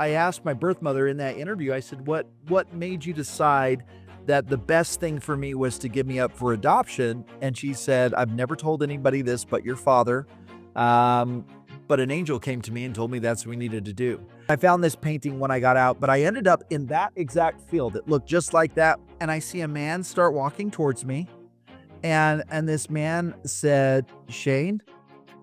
I asked my birth mother in that interview, I said, what made you decide that the best thing for me was to give me up for adoption? And she said, I've never told anybody this but your father. Um, but an angel came to me and told me that's what we needed to do. I found this painting when I got out, but I ended up in that exact field. It looked just like that. And I see a man start walking towards me. And this man said, Shane,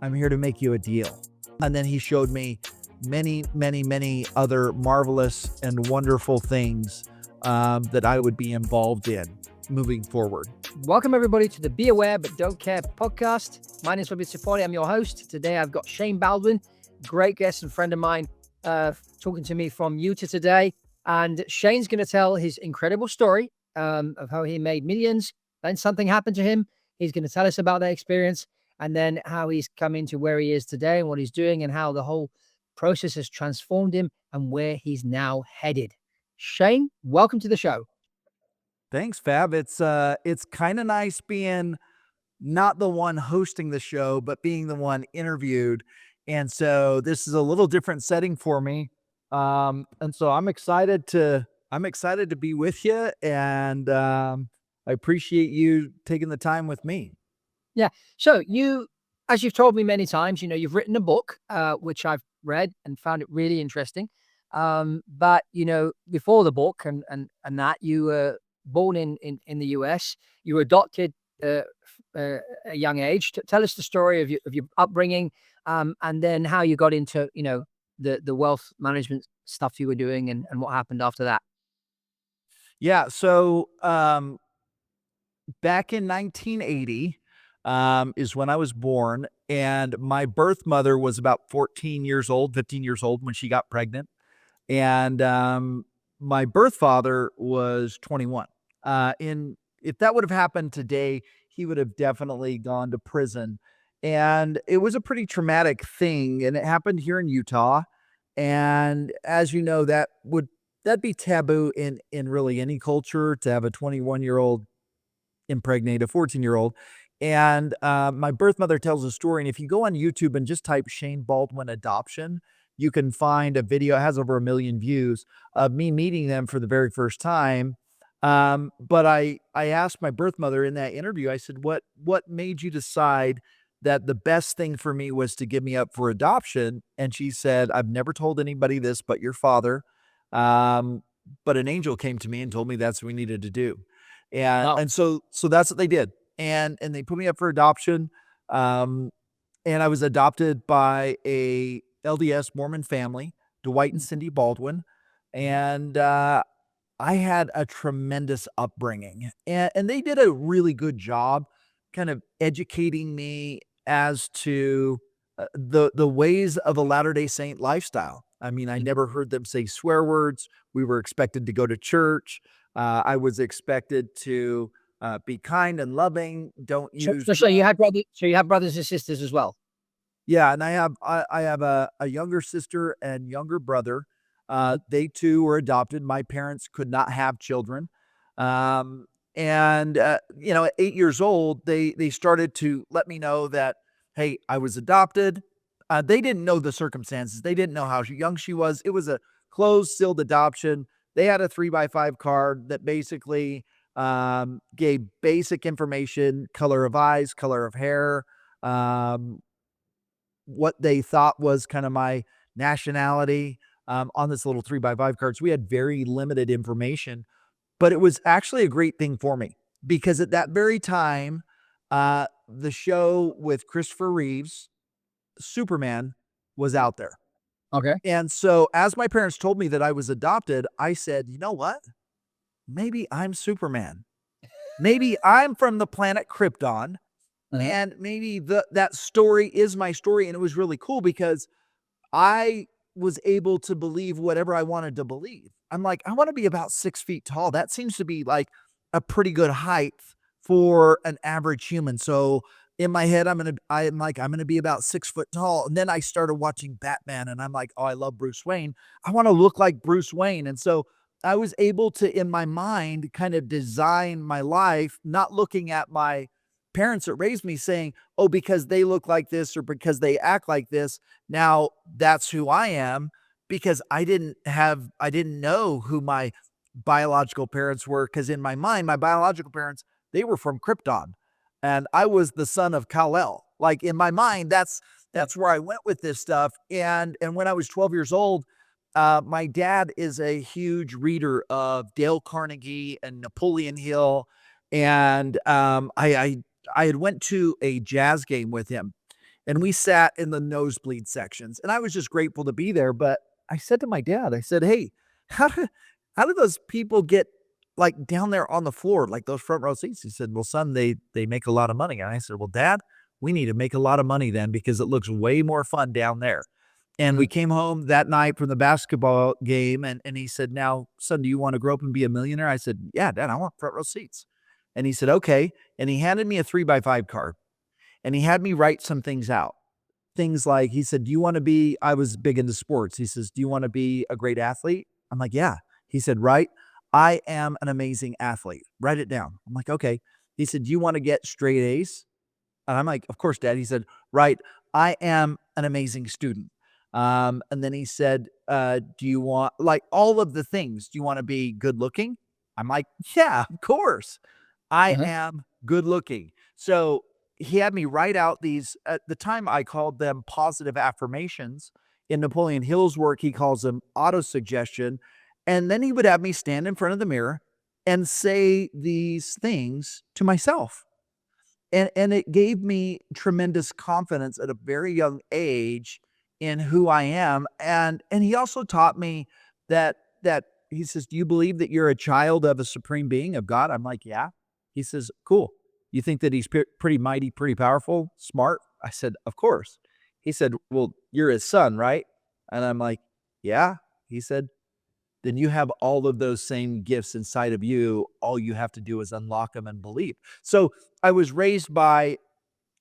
I'm here to make you a deal. And then he showed me many, many, many other marvelous and wonderful things that I would be involved in moving forward. Welcome, everybody, to the Be Aware But Don't Care podcast. My name is Robbie Safari. I'm your host. Today, I've got Shane Baldwin, great guest and friend of mine, talking to me from Utah today. And Shane's going to tell his incredible story of how he made millions. Then something happened to him. He's going to tell us about that experience and then how he's come into where he is today and what he's doing and how the whole process has transformed him and where he's now headed. Shane, welcome to the show. Thanks, Fab. It's kind of nice being not the one hosting the show, but being the one interviewed. And so this is a little different setting for me. And so I'm excited to be with you, and I appreciate you taking the time with me. Yeah. So you, as you've told me many times, you've written a book, which I've read and found it really interesting. But before the book and that, you were born in the US. You were adopted at a young age. Tell us the story of your upbringing, and then how you got into the wealth management stuff you were doing and what happened after that. Yeah. So back in 1980 is when I was born, and my birth mother was about 15 years old when she got pregnant. And my birth father was 21. If that would have happened today, he would have definitely gone to prison. And it was a pretty traumatic thing, and it happened here in Utah. And as you know, that'd be taboo in really any culture, to have a 21-year-old impregnate a 14-year-old. And my birth mother tells a story. And if you go on YouTube and just type Shane Baldwin adoption, you can find a video. It has over 1 million views of me meeting them for the very first time. But I asked my birth mother in that interview, I said, what made you decide that the best thing for me was to give me up for adoption? And she said, I've never told anybody this but your father. But an angel came to me and told me that's what we needed to do. And, Wow. and so that's what they did. And they put me up for adoption. And I was adopted by a LDS Mormon family, Dwight and Cindy Baldwin. And I had a tremendous upbringing, and they did a really good job kind of educating me as to the ways of a Latter-day Saint lifestyle. I mean, I never heard them say swear words. We were expected to go to church. I was expected to be kind and loving. Don't use. So you had brothers. So you have brothers and sisters as well. Yeah, and I have a younger sister and younger brother. They too were adopted. My parents could not have children. And at 8 years old, they started to let me know that, hey, I was adopted. They didn't know the circumstances. They didn't know how young she was. It was a closed, sealed adoption. They had a 3x5 card that basically gave basic information: color of eyes, color of hair, what they thought was kind of my nationality, on this little 3x5 card. So we had very limited information, but it was actually a great thing for me, because at that very time, the show with Christopher Reeves, Superman, was out there. Okay. And so as my parents told me that I was adopted, I said, you know what? Maybe I'm Superman. Maybe I'm from the planet Krypton. And maybe that story is my story. And it was really cool because I was able to believe whatever I wanted to believe. I'm like, I want to be about 6 feet tall. That seems to be like a pretty good height for an average human. So in my head, I'm gonna be about 6 foot tall. And then I started watching Batman, and I'm like, oh, I love Bruce Wayne. I want to look like Bruce Wayne. And so I was able to, in my mind, kind of design my life, not looking at my parents that raised me saying, oh, because they look like this or because they act like this, now that's who I am. because I didn't know who my biological parents were, because in my mind, my biological parents, they were from Krypton, and I was the son of Kal-El. Like, in my mind, that's where I went with this stuff, and when I was 12 years old, my dad is a huge reader of Dale Carnegie and Napoleon Hill, and, I had went to a jazz game with him, and we sat in the nosebleed sections, and I was just grateful to be there. But I said to my dad, I said, "Hey, how do how do those people get, like, down there on the floor, like those front row seats?" He said, "Well, son, they make a lot of money." And I said, "Well, Dad, we need to make a lot of money then, because it looks way more fun down there." And we Mm. came home that night from the basketball game, and he said, "Now, son, do you want to grow up and be a millionaire?" I said, "Yeah, Dad, I want front row seats." And he said, "Okay." And he handed me a 3 by 5 card, and he had me write some things out. Things like, he said, "Do you wanna be" I was big into sports. He says, "Do you wanna be a great athlete?" I'm like, "Yeah." He said, "Write, 'I am an amazing athlete.' Write it down." I'm like, "Okay." He said, "Do you wanna get straight A's?" And I'm like, "Of course, Dad." He said, "Write, 'I am an amazing student.'" And then he said, "Do you want, like, all of the things. Do you wanna be good looking?" I'm like, "Yeah, of course. I Uh-huh. am good looking." So he had me write out these, at the time, I called them positive affirmations. In Napoleon Hill's work, he calls them autosuggestion. And then he would have me stand in front of the mirror and say these things to myself. And it gave me tremendous confidence at a very young age in who I am, and he also taught me that he says, "Do you believe that you're a child of a supreme being, of God?" I'm like, "Yeah." He says, "Cool. You think that he's pretty mighty, pretty powerful, smart?" I said, "Of course." He said, "Well, you're his son, right?" And I'm like, "Yeah." He said, "Then you have all of those same gifts inside of you. All you have to do is unlock them and believe." So I was raised by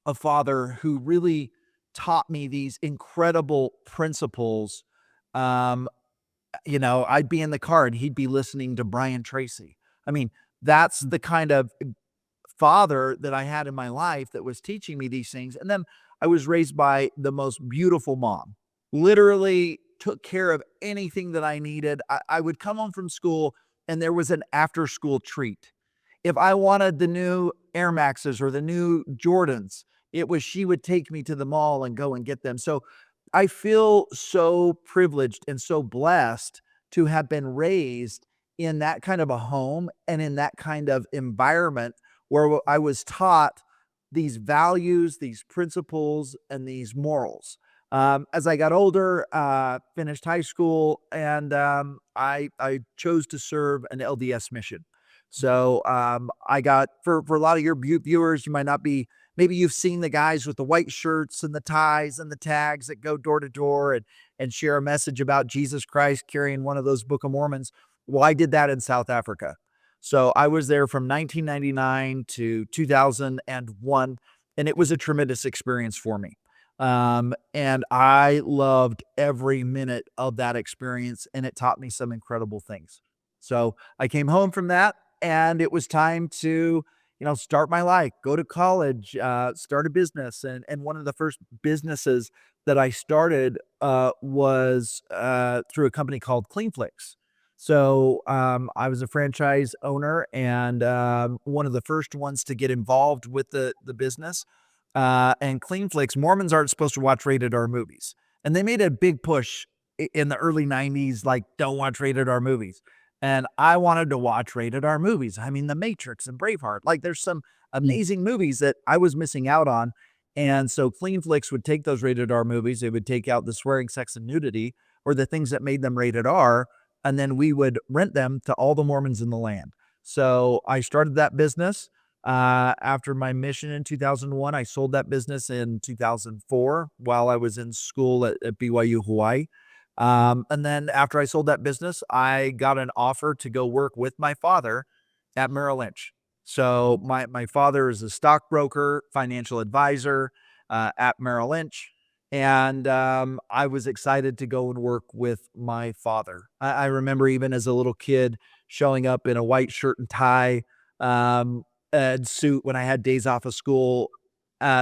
a father who really taught me these incredible principles. Um, I'd be in the car and he'd be listening to Brian Tracy. I mean, that's the kind of father that I had in my life that was teaching me these things. And then I was raised by the most beautiful mom, literally took care of anything that I needed. I would come home from school and there was an after school treat. If I wanted the new Air Maxes or the new Jordans, it was she would take me to the mall and go and get them. So I feel so privileged and so blessed to have been raised in that kind of a home and in that kind of environment where I was taught these values, these principles, and these morals. As I got older, finished high school, and I chose to serve an LDS mission. So I got, for a lot of your viewers, you might not be, maybe you've seen the guys with the white shirts and the ties and the tags that go door to door and share a message about Jesus Christ carrying one of those Book of Mormons. Well, I did that in South Africa. So I was there from 1999 to 2001, and it was a tremendous experience for me. And I loved every minute of that experience, and it taught me some incredible things. So I came home from that, and it was time to, start my life, go to college, start a business. And one of the first businesses that I started was through a company called CleanFlix. So I was a franchise owner and one of the first ones to get involved with the business. And CleanFlix, Mormons aren't supposed to watch rated R movies, and they made a big push in the early '90s, like, don't watch rated R movies. And I wanted to watch rated R movies. I mean, The Matrix and Braveheart. Like, there's some Mm. amazing movies that I was missing out on. And so CleanFlix would take those rated R movies. They would take out the swearing, sex, and nudity, or the things that made them rated R, and then we would rent them to all the Mormons in the land. So I started that business. After my mission in 2001, I sold that business in 2004 while I was in school at BYU, Hawaii. And then after I sold that business, I got an offer to go work with my father at Merrill Lynch. So my father is a stockbroker, financial advisor at Merrill Lynch, and I was excited to go and work with my father. I remember even as a little kid showing up in a white shirt and tie, and suit when I had days off of school,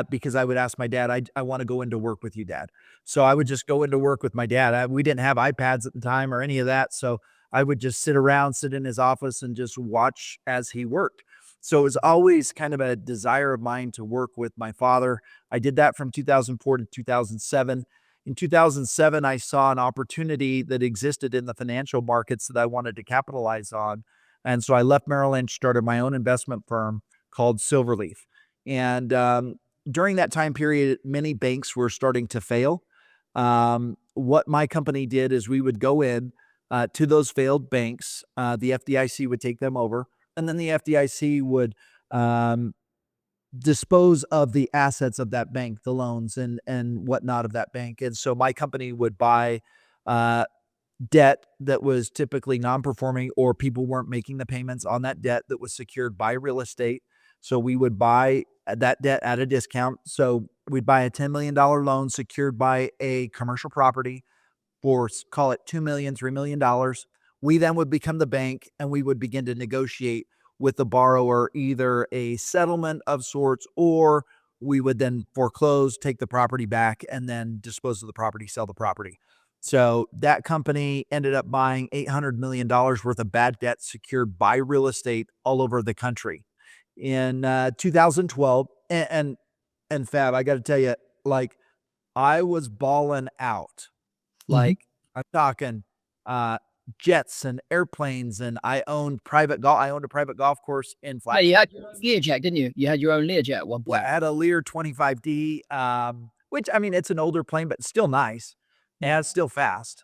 because I would ask my dad, I want to go into work with you, dad. So I would just go into work with my dad. We didn't have iPads at the time or any of that. So I would just sit around, sit in his office and just watch as he worked. So it was always kind of a desire of mine to work with my father. I did that from 2004 to 2007. In 2007, I saw an opportunity that existed in the financial markets that I wanted to capitalize on. And so I left Merrill Lynch, started my own investment firm called Silverleaf. And during that time period, many banks were starting to fail. What my company did is we would go in to those failed banks. The FDIC would take them over, and then the FDIC would um, dispose of the assets of that bank, the loans and whatnot of that bank. And so my company would buy uh, debt that was typically non-performing, or people weren't making the payments on that debt that was secured by real estate. So we would buy that debt at a discount. So we'd buy a $10 million loan secured by a commercial property for, call it 2 million, $3 million. We then would become the bank and we would begin to negotiate with the borrower either a settlement of sorts, or we would then foreclose, take the property back, and then dispose of the property, sell the property. So that company ended up buying $800 million worth of bad debt secured by real estate all over the country. In 2012, and Fab, I got to tell you, like, I was balling out. Mhm. Like, I'm talking, uh, jets and airplanes, and I owned a private golf course in Yeah, you Flagstaff. had your own Learjet, didn't you? You had your own Learjet at one Yeah, point. I had a Lear 25D, which, I mean, it's an older plane, but still nice, Yeah. and it's still fast.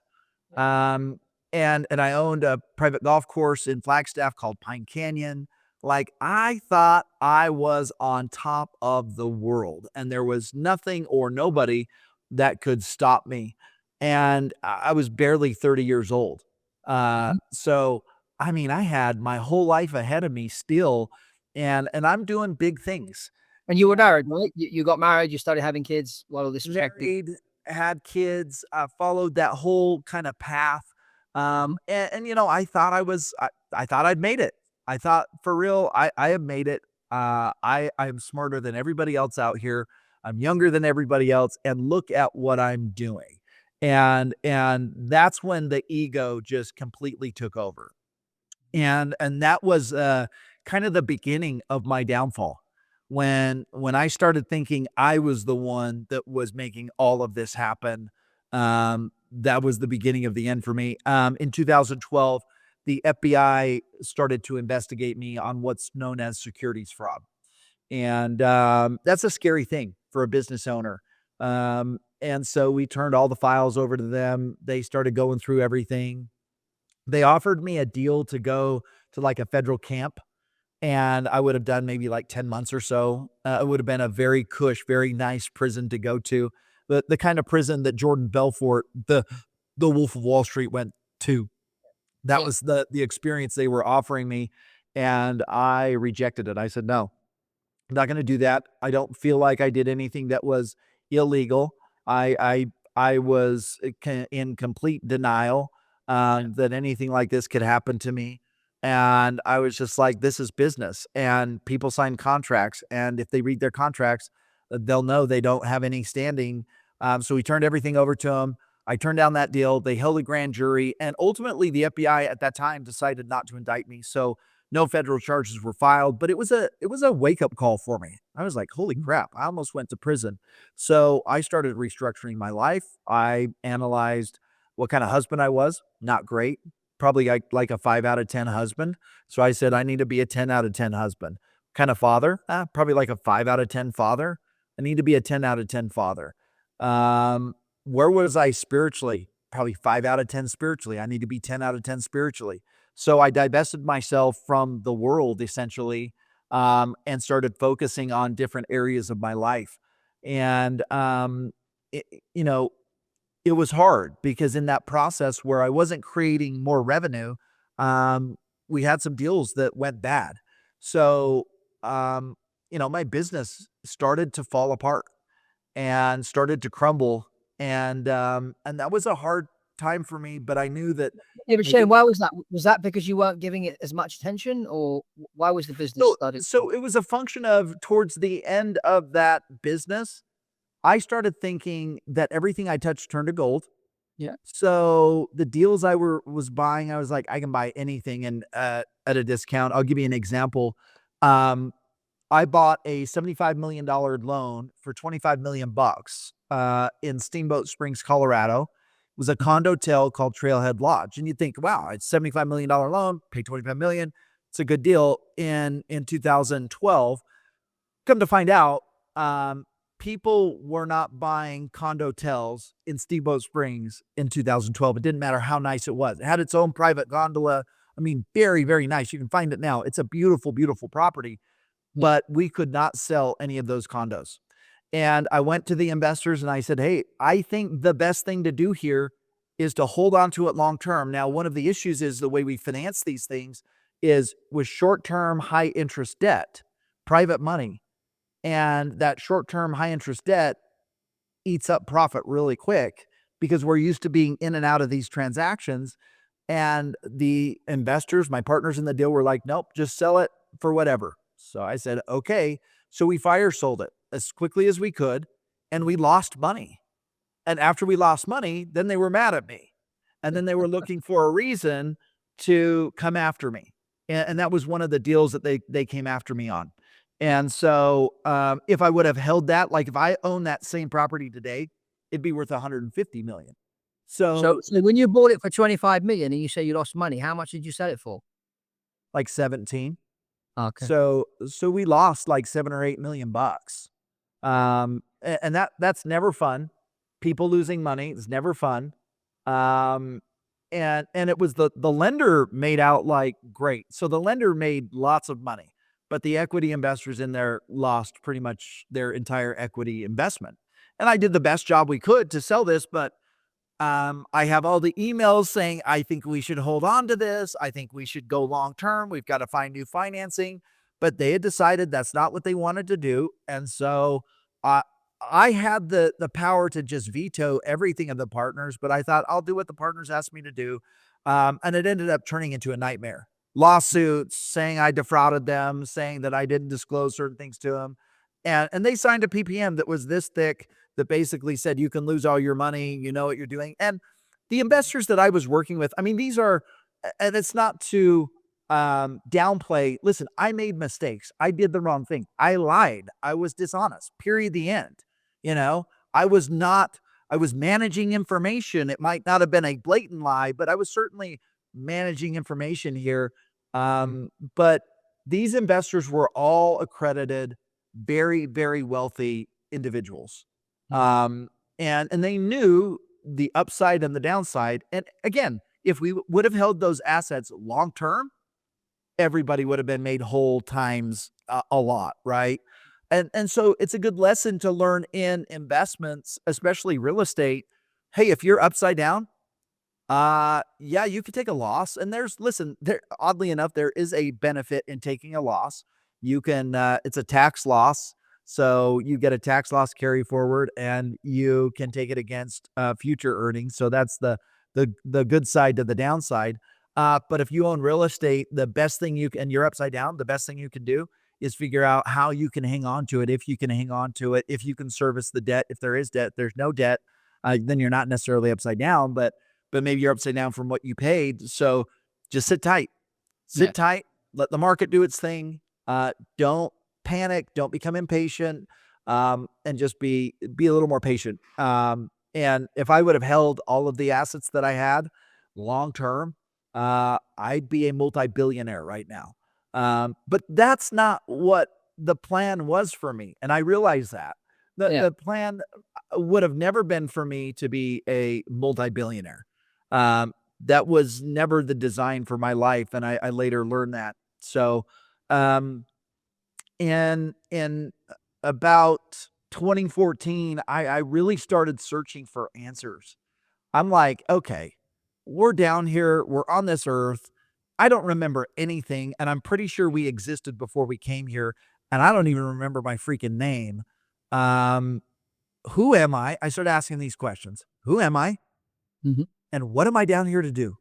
Um, and I owned a private golf course in Flagstaff called Pine Canyon. Like, I thought I was on top of the world, and there was nothing or nobody that could stop me. And I was barely 30 years old. Mhm. So I mean, I had my whole life ahead of me still, and I'm doing big things. And you were married, right? You got married, you started having kids while all this was happening. Married, had kids, followed that whole kind of path. Mhm. And you know, I thought I'd made it. I thought for real, I have made it. I'm smarter than everybody else out here. I'm younger than everybody else, and look at what I'm doing. And that's when the ego just completely took over. And that was, kind of the beginning of my downfall. When I started thinking I was the one that was making all of this happen, that was the beginning of the end for me. In 2012, the FBI started to investigate me on what's known as securities fraud, and, that's a scary thing for a business owner. And so we turned all the files over to them. They started going through everything. They offered me a deal to go to, like, a federal camp, and I would have done maybe, like, 10 months or so. It would have been a very cush, very nice prison to go to, the kind of prison that Jordan Belfort, the Wolf of Wall Street, went to. That Yeah. was the experience they were offering me, and I rejected it. I said, "No. I'm not gonna do that. I don't feel like I did anything that was illegal. I was in complete denial that anything like this could happen to me, and I was just like, "This is business, and people sign contracts, and if they read their contracts, they'll know they don't have any standing." So we turned everything over to them. I turned down that deal. They held a grand jury, and ultimately, the FBI at that time decided not to indict me. So no federal charges were filed, but it was a wake-up call for me. I was like, "Holy crap, I almost went to prison." So, I started restructuring my life. I analyzed what kinda husband I was, not great, probably like a 5 out of 10 husband. So I said, "I need to be a 10 out of 10 husband." Kinda father, probably like a 5 out of 10 father. I need to be a 10 out of 10 father. Where was I spiritually? Probably 5 out of 10 spiritually. I need to be 10 out of 10 spiritually. So I divested myself from the world essentially, and started focusing on different areas of my life. And it, you know, it was hard because in that process where I wasn't creating more revenue, um, we had some deals that went bad. So, um, my business started to fall apart and started to crumble, and that was a hard time for me. But I knew that. Yeah, but I Shane, did. why was that? Was that because you weren't giving it as much attention, or why was the business So, started? so it was a function of towards the end of that business, I started thinking that everything I touched turned to gold. Yeah. So the deals was buying, I was like, I can buy anything and at a discount. I'll give you an example. Um, I bought a $75 million loan for 25 million bucks in Steamboat Springs, Colorado. It was a condotel called Trailhead Lodge, and you think, wow, it's $75 million loan, pay 25 million. It's a good deal. In 2012, come to find out, um, people were not buying condotels in Steamboat Springs in 2012. It didn't matter how nice it was. It had its own private gondola. I mean, very, very nice. You can find it now. It's a beautiful, beautiful property, Yeah. but we could not sell any of those condos. And I went to the investors and I said, hey, I think the best thing to do here is to hold on to it long term. Now, one of the issues is the way we finance these things is with short term, high interest debt, private money. And that short term, high interest debt eats up profit really quick because we're used to being in and out of these transactions. And the investors, my partners in the deal, were like, nope, just sell it for whatever. So I said, okay. So we fire sold it as quickly as we could, and we lost money. And after we lost money, then they were mad at me. And then they were looking for a reason to come after me. And that was one of the deals that they came after me on. And so if I would have held that, like if I own that same property today, it'd be worth 150 million. So, So so when you bought it for 25 million and you say you lost money, how much did you sell it for? like 17. Okay. So we lost like 7 or 8 million bucks. And that's never fun. People losing money is never fun. Um, and it was the lender made out like great. So the lender made lots of money, but the equity investors in there lost pretty much their entire equity investment. And I did the best job we could to sell this, but I have all the emails saying, I think we should hold on to this. I think we should go long term. We've got to find new financing. But they had decided that's not what they wanted to do. And so uh, I had the power to just veto everything of the partners, but I thought I'll do what the partners asked me to do. And it ended up turning into a nightmare. Lawsuits saying I defrauded them, saying that I didn't disclose certain things to them. And they signed a PPM that was this thick that basically said you can lose all your money, you know what you're doing. And the investors that I was working with, I mean, these are, and it's not to downplay. Listen, I made mistakes. I did the wrong thing. I lied. I was dishonest. Period. The end. You know, I was not. I was managing information. It might not have been a blatant lie, but I was certainly managing information here. But these investors were all accredited, very, very wealthy individuals. Mhm. And they knew the upside and the downside. And again, if we would have held those assets long term, everybody would have been made whole times a lot, right? And so it's a good lesson to learn in investments, especially real estate. Hey, if you're upside down, yeah, you could take a loss. And listen, there, oddly enough, there is a benefit in taking a loss. You can, it's a tax loss. So you get a tax loss carry forward and you can take it against future earnings. So that's the good side to the downside. But if you own real estate, the best thing you can, and you're upside down, the best thing you can do is figure out how you can hang on to it. If you can hang on to it, if you can service the debt, if there is debt, there's no debt, then you're not necessarily upside down, but maybe you're upside down from what you paid. So just Yeah. sit tight, let the market do its thing. Don't panic, don't become impatient, and just be a little more patient. And if I would have held all of the assets that I had long term, I'd be a multi-billionaire right now. But that's not what the plan was for me, and I realize that Yeah. the plan would have never been for me to be a multi-billionaire. That was never the design for my life, and I later learned that. So, um, in about 2014, I really started searching for answers. I'm like, okay, we're down here, we're on this earth. I don't remember anything, and I'm pretty sure we existed before we came here, and I don't even remember my freaking name. Um, who am I? I started asking these questions. Who am I? Mhm. And what am I down here to do?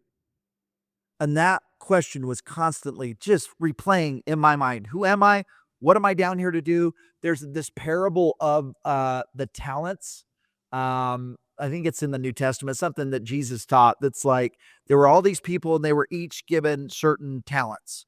And that question was constantly just replaying in my mind. Who am I? What am I down here to do? There's this parable of the talents. I think it's in the New Testament, something that Jesus taught that's like there were all these people and they were each given certain talents.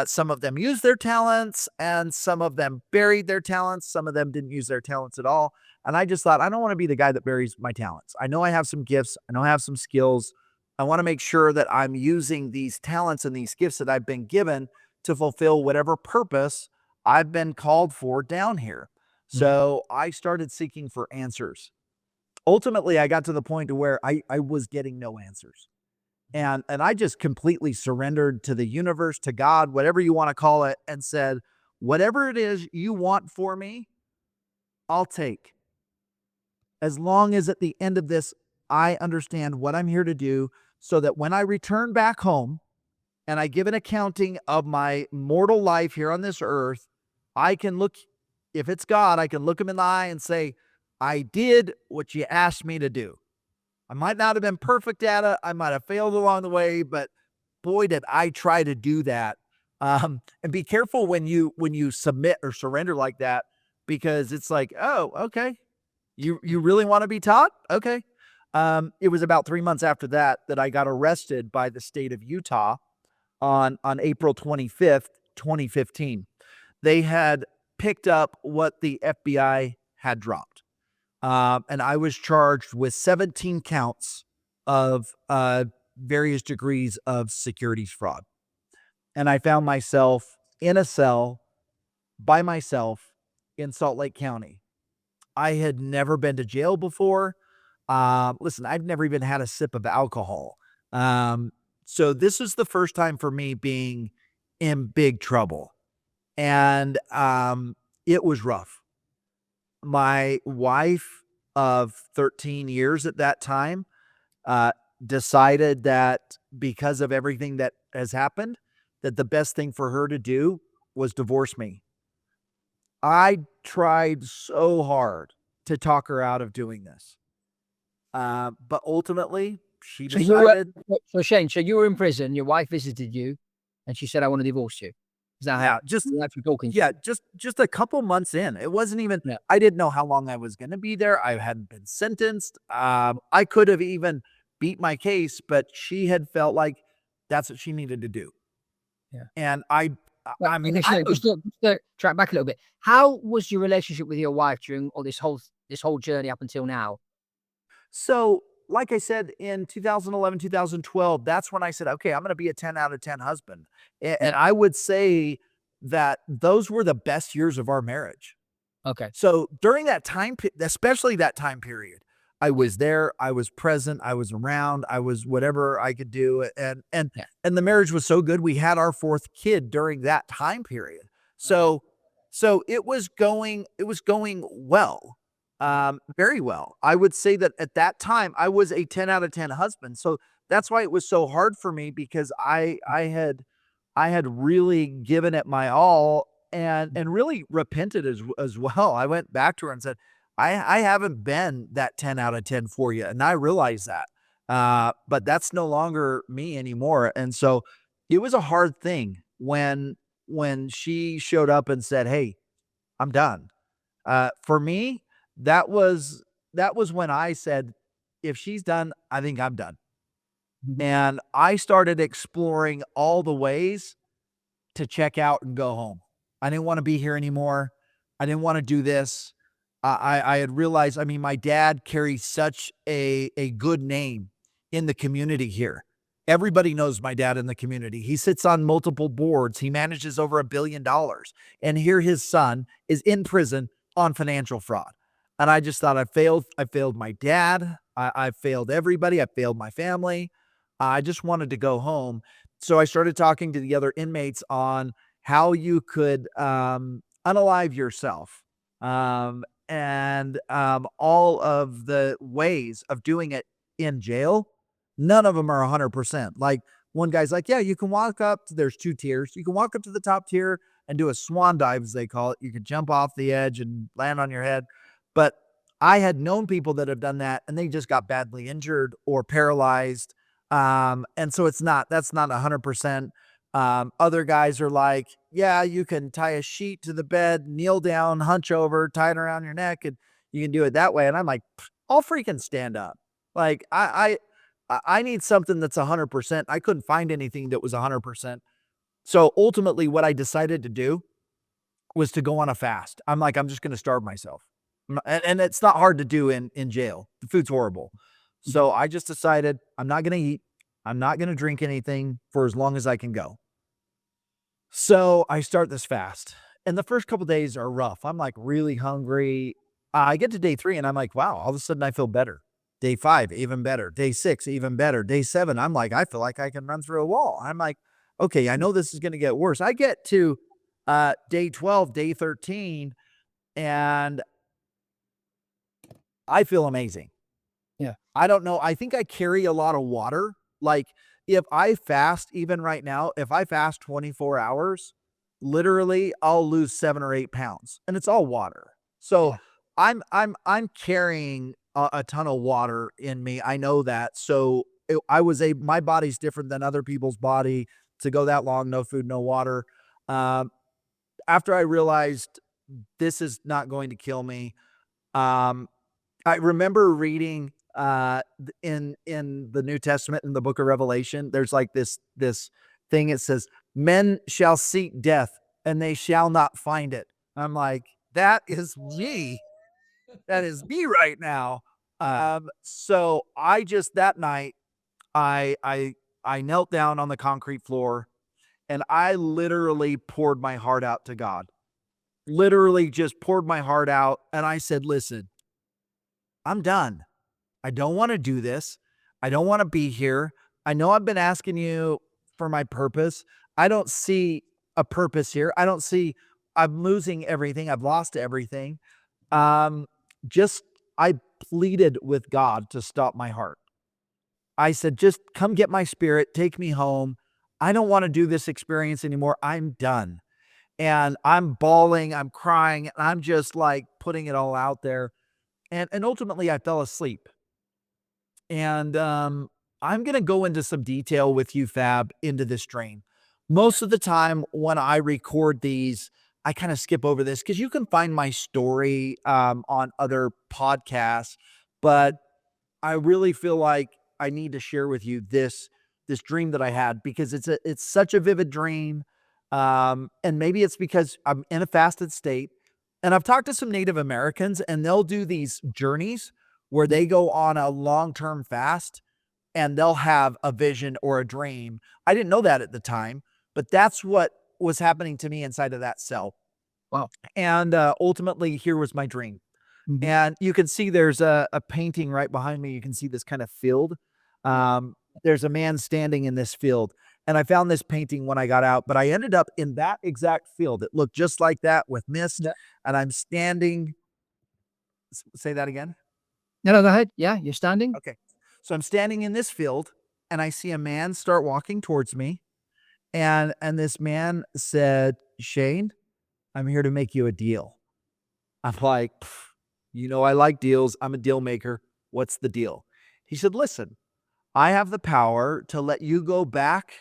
Some of them used their talents and some of them buried their talents. Some of them didn't use their talents at all. And I just thought, I don't want to be the guy that buries my talents. I know I have some gifts. I know I have some skills. I want to make sure that I'm using these talents and these gifts that I've been given to fulfill whatever purpose I've been called for down here. Mhm. So I started seeking for answers. Ultimately, I got to the point to where I was getting no answers. And I just completely surrendered to the universe, to God, whatever you want to call it, and said, whatever it is you want for me, I'll take. As long as at the end of this, I understand what I'm here to do so that when I return back home and I give an accounting of my mortal life here on this earth, I can look, if it's God, I can look him in the eye and say, I did what you asked me to do. I might not have been perfect at it. I might have failed along the way, but boy, did I try to do that. And be careful when you submit or surrender like that, because it's like, oh, okay, you really want to be taught? Okay. It was about 3 months after that that I got arrested by the state of Utah on April 25th, 2015. They had picked up what the FBI had dropped. And I was charged with 17 counts of various degrees of securities fraud. And I found myself in a cell by myself in Salt Lake County. I had never been to jail before. Listen, I've never even had a sip of alcohol. Um, so this is the first time for me being in big trouble. And it was rough. My wife of 13 years at that time uh, decided that because of everything that has happened, that the best thing for her to do was divorce me. I tried so hard to talk her out of doing this. But ultimately, she So you were, decided, so Shane, so you were in prison, your wife visited you, and she said, I want to divorce you. Is that how yeah, just you actually talking to yeah, you? just a couple months in. It wasn't even Yeah. I didn't know how long I was going to be there. I hadn't been sentenced. I could have even beat my case, but she had felt like that's what she needed to do. Yeah. And But I mean, okay, I so just to track back a little bit, how was your relationship with your wife during all this whole journey up until now? so like I said in 2011, 2012, that's when I said, okay, I'm going to be a 10 out of 10 husband. Yeah. And I would say that those were the best years of our marriage. Okay. So during that time, especially that time period, I was there, I was present, I was around, I was whatever I could do, Yeah. and the marriage was so good. We had our fourth kid during that time period. Okay. So it was going well, very well. I would say that at that time I was a 10 out of 10 husband. So that's why it was so hard for me, because I had really given it my all and really repented as well. I went back to her and said, I haven't been that 10 out of 10 for you. And I realize that. But that's no longer me anymore. And so it was a hard thing when she showed up and said, "Hey, I'm done." For me, that was that was when I said, if she's done, I think I'm done. Mhm. And I started exploring all the ways to check out and go home. I didn't want to be here anymore. I didn't want to do this. I had realized, I mean, my dad carries such a good name in the community here. Everybody knows my dad in the community. He sits on multiple boards. He manages over $1 billion. And here his son is in prison on financial fraud. And I just thought I failed. I failed my dad. I failed everybody. I failed my family. I just wanted to go home. So I started talking to the other inmates on how you could unalive yourself, and all of the ways of doing it in jail. None of them are 100%. Like one guy's like, yeah, you can walk up. There's two tiers. You can walk up to the top tier and do a swan dive, as they call it. You can jump off the edge and land on your head. But I had known people that have done that and they just got badly injured or paralyzed. And so that's not 100%. Other guys are like, yeah, you can tie a sheet to the bed, kneel down, hunch over, tie it around your neck, and you can do it that way. And I'm like, I'll freaking stand up. Like I need something that's 100%. I couldn't find anything that was 100%. So ultimately, what I decided to do was to go on a fast. I'm like, I'm just going to starve myself. And it's not hard to do in jail. The food's horrible. So I just decided I'm not going to eat. I'm not going to drink anything for as long as I can go. So I start this fast. And the first couple days are rough. I'm like really hungry. I get to day 3 and I'm like, wow, all of a sudden I feel better. Day 5, even better. Day 6, even better. Day 7, I'm like, I feel like I can run through a wall. I'm like, okay, I know this is going to get worse. I get to day 12, day 13, and I feel amazing. Yeah. I don't know. I think I carry a lot of water. Like if I fast, even right now, if I fast 24 hours, literally I'll lose 7 or 8 pounds, and it's all water. So Yeah. I'm carrying a ton of water in me. I know that. So I was my body's different than other people's body to go that long, no food, no water. Um, After I realized this is not going to kill me, um, I remember reading in the New Testament in the book of Revelation, there's like this thing. It says, "Men shall seek death, and they shall not find it." I'm like, that is me. That is me right now. So I just that night, I knelt down on the concrete floor, and I literally poured my heart out to God. Literally just poured my heart out, and I said, "Listen, I'm done. I don't want to do this. I don't want to be here. I know I've been asking you for my purpose. I don't see a purpose here. I don't see I'm losing everything. I've lost everything." Um, just I pleaded with God to stop my heart. I said, "Just come get my spirit, take me home. I don't want to do this experience anymore. I'm done." And I'm bawling, I'm crying, and I'm just like putting it all out there. And ultimately I fell asleep. And I'm going to go into some detail with you, Fab, into this dream. Most of the time when I record these, I kind of skip over this because you can find my story on other podcasts, but I really feel like I need to share with you this dream that I had because it's such a vivid dream. And maybe it's because I'm in a fasted state. And I've talked to some Native Americans, and they'll do these journeys where they go on a long-term fast, and they'll have a vision or a dream. I didn't know that at the time, but that's what was happening to me inside of that cell. Wow. And ultimately, here was my dream. Mhm. And you can see there's a painting right behind me. You can see this kind of field. There's a man standing in this field. And I found this painting when I got out, but I ended up in that exact field. It looked just like that with mist. Yeah. And I'm standing. Say that again. No, no, go ahead. Yeah, you're standing. Okay. So I'm standing in this field, and I see a man start walking towards me. And this man said, "Shane, I'm here to make you a deal." I'm like, "You know, I like deals. I'm a deal maker. What's the deal?" He said, "Listen, I have the power to let you go back.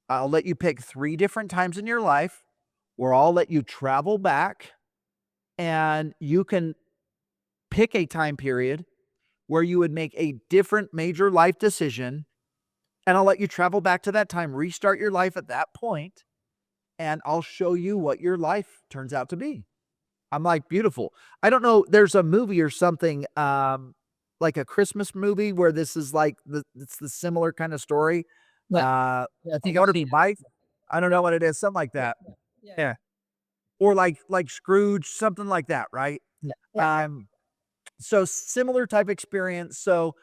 I'll let you pick 3 different times in your life where I'll let you travel back, and you can pick a time period where you would make a different major life decision, and I'll let you travel back to that time, restart your life at that point, and I'll show you what your life turns out to be." I'm like, beautiful. I don't know. There's a movie or something, like a Christmas movie where this is like it's the similar kind of story. Yeah, Uh, yeah, I I think I've want to seen be Mike. I don't know what it is. Something like it. that. Yeah, yeah, Yeah. Or like Scrooge, something like that, right? yeah, yeah, So similar type experience. So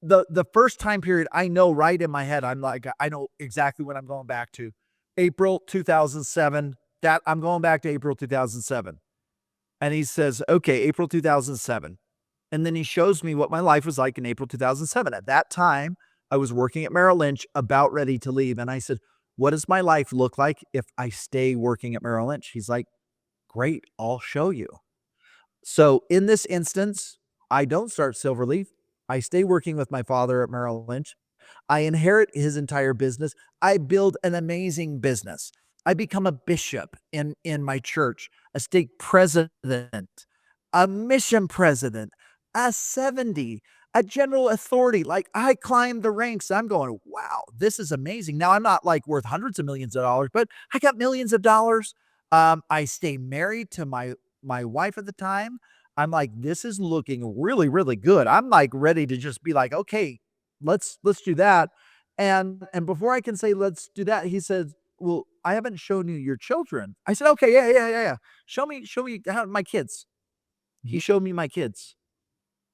the first time period I know right in my head, I'm like, I know exactly what I'm going back to. April 2007. That I'm going back to April 2007. And he says, "Okay, April 2007." And then he shows me what my life was like in April 2007. At that time, I was working at Merrill Lynch, about ready to leave. And I said, "What does my life look like if I stay working at Merrill Lynch?" He's like, "Great, I'll show you." So in this instance, I don't start Silverleaf. I stay working with my father at Merrill Lynch. I inherit his entire business. I build an amazing business. I become a bishop in my church, a stake president, a mission president, a 70, a general authority. Like I climbed the ranks. I'm going, wow, this is amazing. Now I'm not like worth hundreds of millions of dollars, but I got millions of dollars. I stay married to my wife at the time. I'm like, this is looking really, really good. I'm like ready to just be like, okay, let's do that. And before I can say let's do that, he says, well, I haven't shown you your children. I said, okay, yeah. Show me how my kids. He Mhm. showed me my kids.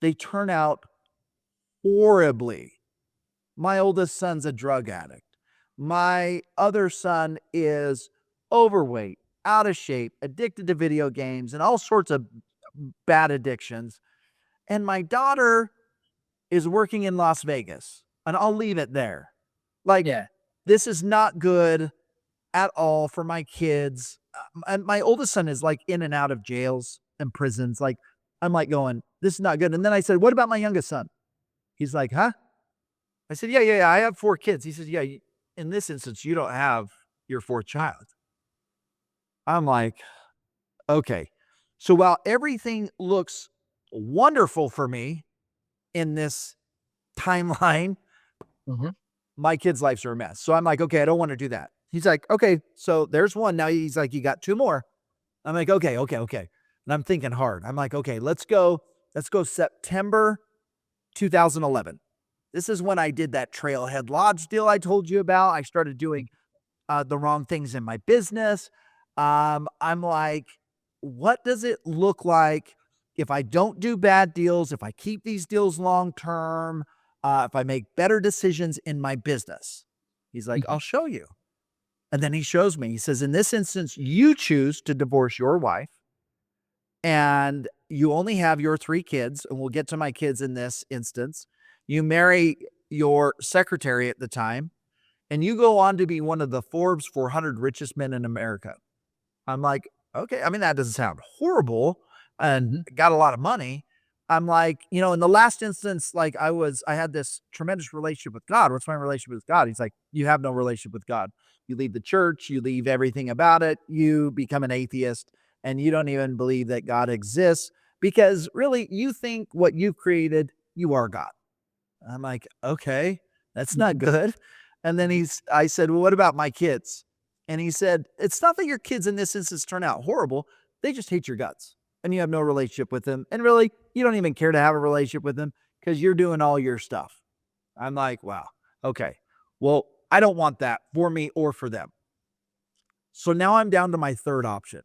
They turn out horribly. My oldest son's a drug addict. My other son is overweight, out of shape, addicted to video games and all sorts of bad addictions. And my daughter is working in Las Vegas. And I'll leave it there. Like, Yeah. this is not good at all for my kids. And my oldest son is like in and out of jails and prisons. Like, I'm like going, this is not good. And then I said, what about my youngest son? He's like, huh? I said, yeah. I have 4 kids. He says, yeah, in this instance, you don't have your 4th child. I'm like, okay. So while everything looks wonderful for me in this timeline, Mhm. my kids' lives are a mess. So I'm like, okay, I don't want to do that. He's like, okay, so there's one. Now he's like, you got 2 more. I'm like, okay. And I'm thinking hard. I'm like, okay, let's go September 2011. This is when I did that Trailhead Lodge deal I told you about. I started doing the wrong things in my business. I'm like, what does it look like if I don't do bad deals, if I keep these deals long term, if I make better decisions in my business? He's like, Mhm. I'll show you. And then he shows me, he says, in this instance, you choose to divorce your wife and you only have your 3 kids. And we'll get to my kids in this instance. You marry your secretary at the time and you go on to be one of the Forbes 400 richest men in America. I'm like, okay. I mean, that doesn't sound horrible and Mhm. got a lot of money. I'm like, in the last instance, like I had this tremendous relationship with God. What's my relationship with God? He's like, you have no relationship with God. You leave the church, you leave everything about it, you become an atheist, and you don't even believe that God exists because really you think what you've created, you are God. I'm like, okay, that's not Mhm. good. And then I said, well, what about my kids? And he said, it's not that your kids in this instance turn out horrible. They just hate your guts and you have no relationship with them. And really, you don't even care to have a relationship with them because you're doing all your stuff. I'm like, wow, okay. Well, I don't want that for me or for them. So now I'm down to my third option.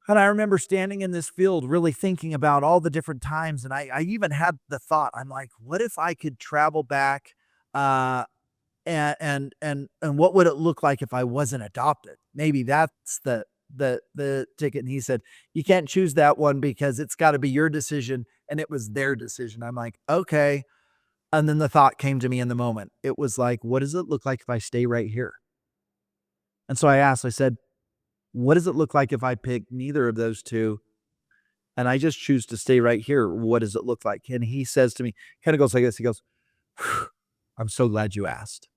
And I remember standing in this field really thinking about all the different times. And I even had the thought, I'm like, what if I could travel back uh, and what would it look like if I wasn't adopted? Maybe that's the ticket. And he said, you can't choose that one because it's got to be your decision. And it was their decision. I'm like, okay. And then the thought came to me in the moment. It was like, what does it look like if I stay right here? And so I said, what does it look like if I pick neither of those two and I just choose to stay right here? What does it look like? And he says to me, kind of goes like this. He goes, I'm so glad you asked.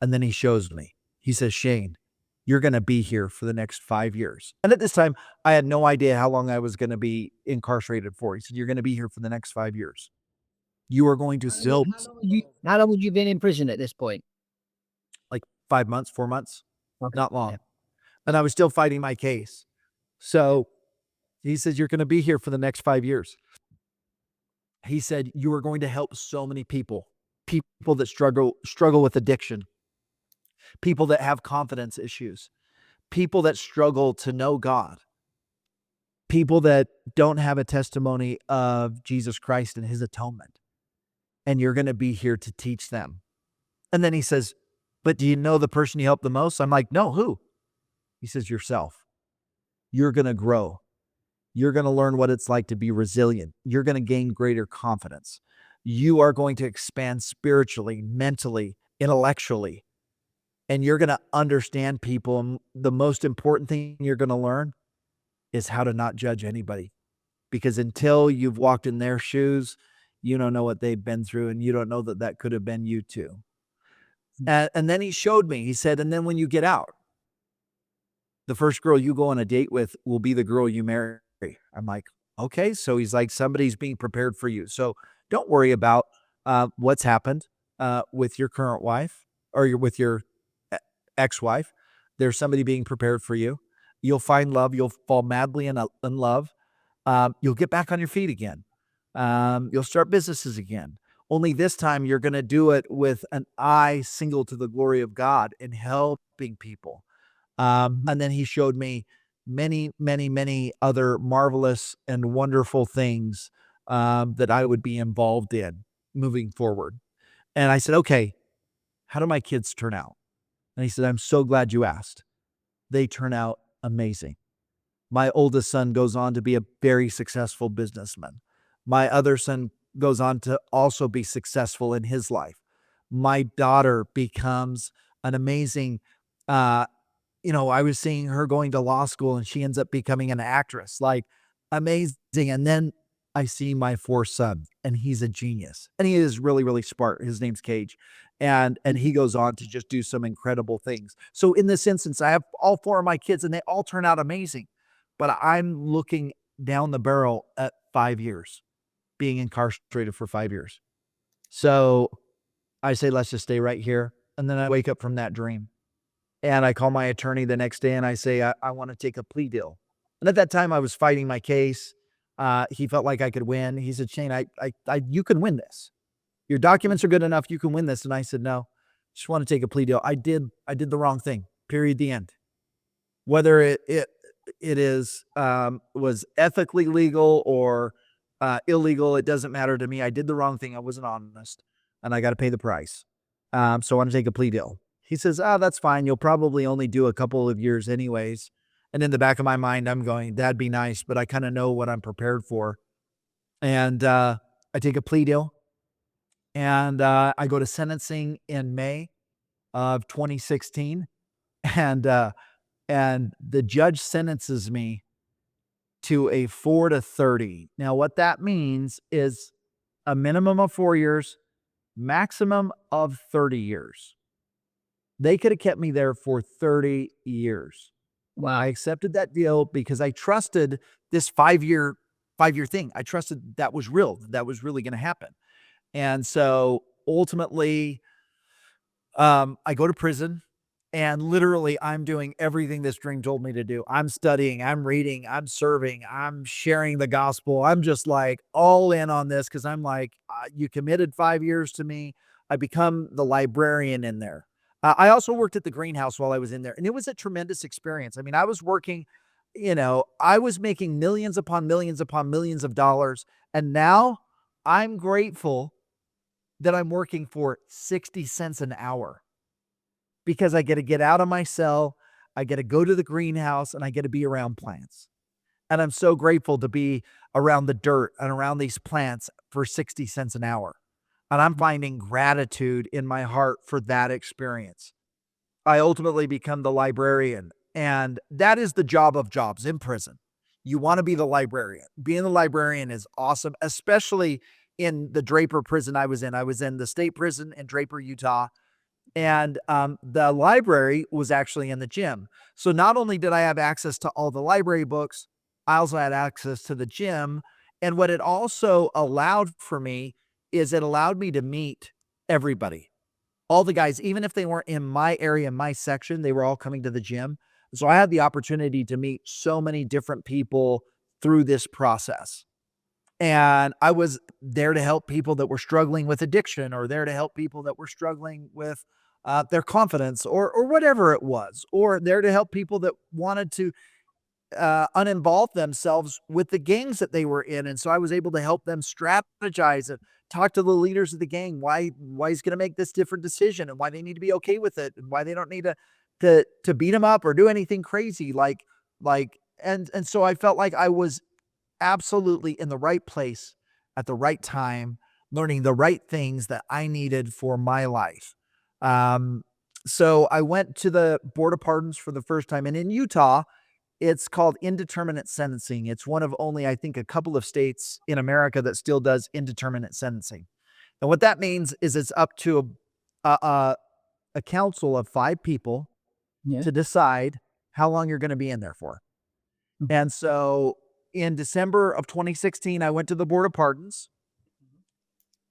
And then he shows me. He says, Shane, you're going to be here for the next 5 years. And at this time, I had no idea how long I was going to be incarcerated for. He said, you're going to be here for the next 5 years. You are going to still How long would you been in prison at this point? like 5 months, 4 months, Okay. not Yeah. long. And I was still fighting my case. So he says, you're going to be here for the next 5 years. He said, you are going to help so many people, people that struggle with addiction, people that have confidence issues, people that struggle to know God, people that don't have a testimony of Jesus Christ and his atonement. And you're going to be here to teach them. And then he says, but do you know the person you help the most? I'm like, no, who? He says, yourself. You're going to grow. You're going to learn what it's like to be resilient. You're going to gain greater confidence. You are going to expand spiritually, mentally, intellectually, and you're going to understand people. And the most important thing you're going to learn is how to not judge anybody. Because until you've walked in their shoes, You don't know what they've been through, and you don't know that that could have been you too. And then he showed me, he said, and then when you get out, the first girl you go on a date with will be the girl you marry. I'm like, okay. So he's like, somebody's being prepared for you. So don't worry about what's happened with your current wife or with your ex-wife. There's somebody being prepared for you. You'll find love. You'll fall madly in love. You'll get back on your feet again. You'll start businesses again. Only this time you're going to do it with an eye single to the glory of God and helping people. And then he showed me many, many, many other marvelous and wonderful things that I would be involved in moving forward. And I said, okay, how do my kids turn out? And he said, I'm so glad you asked. They turn out amazing. My oldest son goes on to be a very successful businessman. My other son goes on to also be successful in his life. My daughter becomes an amazing I was seeing her going to law school and she ends up becoming an actress, like amazing. And then I see my fourth son and he's a genius and he is really, really smart. His name's Cage. And he goes on to just do some incredible things. So in this instance, I have all four of my kids and they all turn out amazing. But I'm looking down the barrel at 5 years, being incarcerated for 5 years. So I say, let's just stay right here. And then I wake up from that dream. And I call my attorney the next day and I say, I want to take a plea deal. And at that time, I was fighting my case. He felt like I could win. He said, Shane, you can win this. Your documents are good enough. You can win this. And I said, no, just want to take a plea deal. I did the wrong thing. Period. The end. Whether it is was ethically legal or illegal, it doesn't matter to me. I did the wrong thing. I wasn't honest, and I got to pay the price. So I want to take a plea deal. He says, that's fine. You'll probably only do a couple of years anyways. And in the back of my mind, I'm going, that'd be nice, but I kind of know what I'm prepared for. And I take a plea deal and I go to sentencing in May of 2016. And the judge sentences me to a 4 to 30. Now, what that means is a minimum of 4 years, maximum of 30 years. They could have kept me there for 30 years. Well, I accepted that deal because I trusted this 5 year thing. I trusted that was real. That was really going to happen. And so ultimately, I go to prison and literally I'm doing everything this dream told me to do. I'm studying, I'm reading, I'm serving, I'm sharing the gospel. I'm just like all in on this because I'm like, you committed 5 years to me. I become the librarian in there. I also worked at the greenhouse while I was in there, and it was a tremendous experience. I mean, I was working, I was making millions upon millions of dollars. And now I'm grateful that I'm working for 60 cents an hour because I get to get out of my cell. I get to go to the greenhouse and I get to be around plants. And I'm so grateful to be around the dirt and around these plants for 60 cents an hour. And I'm finding gratitude in my heart for that experience. I ultimately become the librarian. And that is the job of jobs in prison. You want to be the librarian. Being the librarian is awesome, especially in the Draper prison I was in. I was in the state prison in Draper, Utah. And the library was actually in the gym. So not only did I have access to all the library books, I also had access to the gym. And what it also allowed for me is it allowed me to meet everybody, all the guys, even if they weren't in my area, my section, they were all coming to the gym. So I had the opportunity to meet so many different people through this process. And I was there to help people that were struggling with addiction or there to help people that were struggling with their confidence or whatever it was, or there to help people that wanted to uninvolve themselves with the gangs that they were in. And so I was able to help them strategize and talk to the leaders of the gang, why he's going to make this different decision and why they need to be okay with it and why they don't need to beat him up or do anything crazy. And so I felt like I was absolutely in the right place at the right time, learning the right things that I needed for my life. So I went to the Board of Pardons for the first time. And in Utah, It's called indeterminate sentencing. It's one of only, I think, a couple of states in America that still does indeterminate sentencing. And what that means is it's up to a council of 5 people Yeah. to decide how long you're going to be in there for. Mhm. And so in December of 2016, I went to the Board of Pardons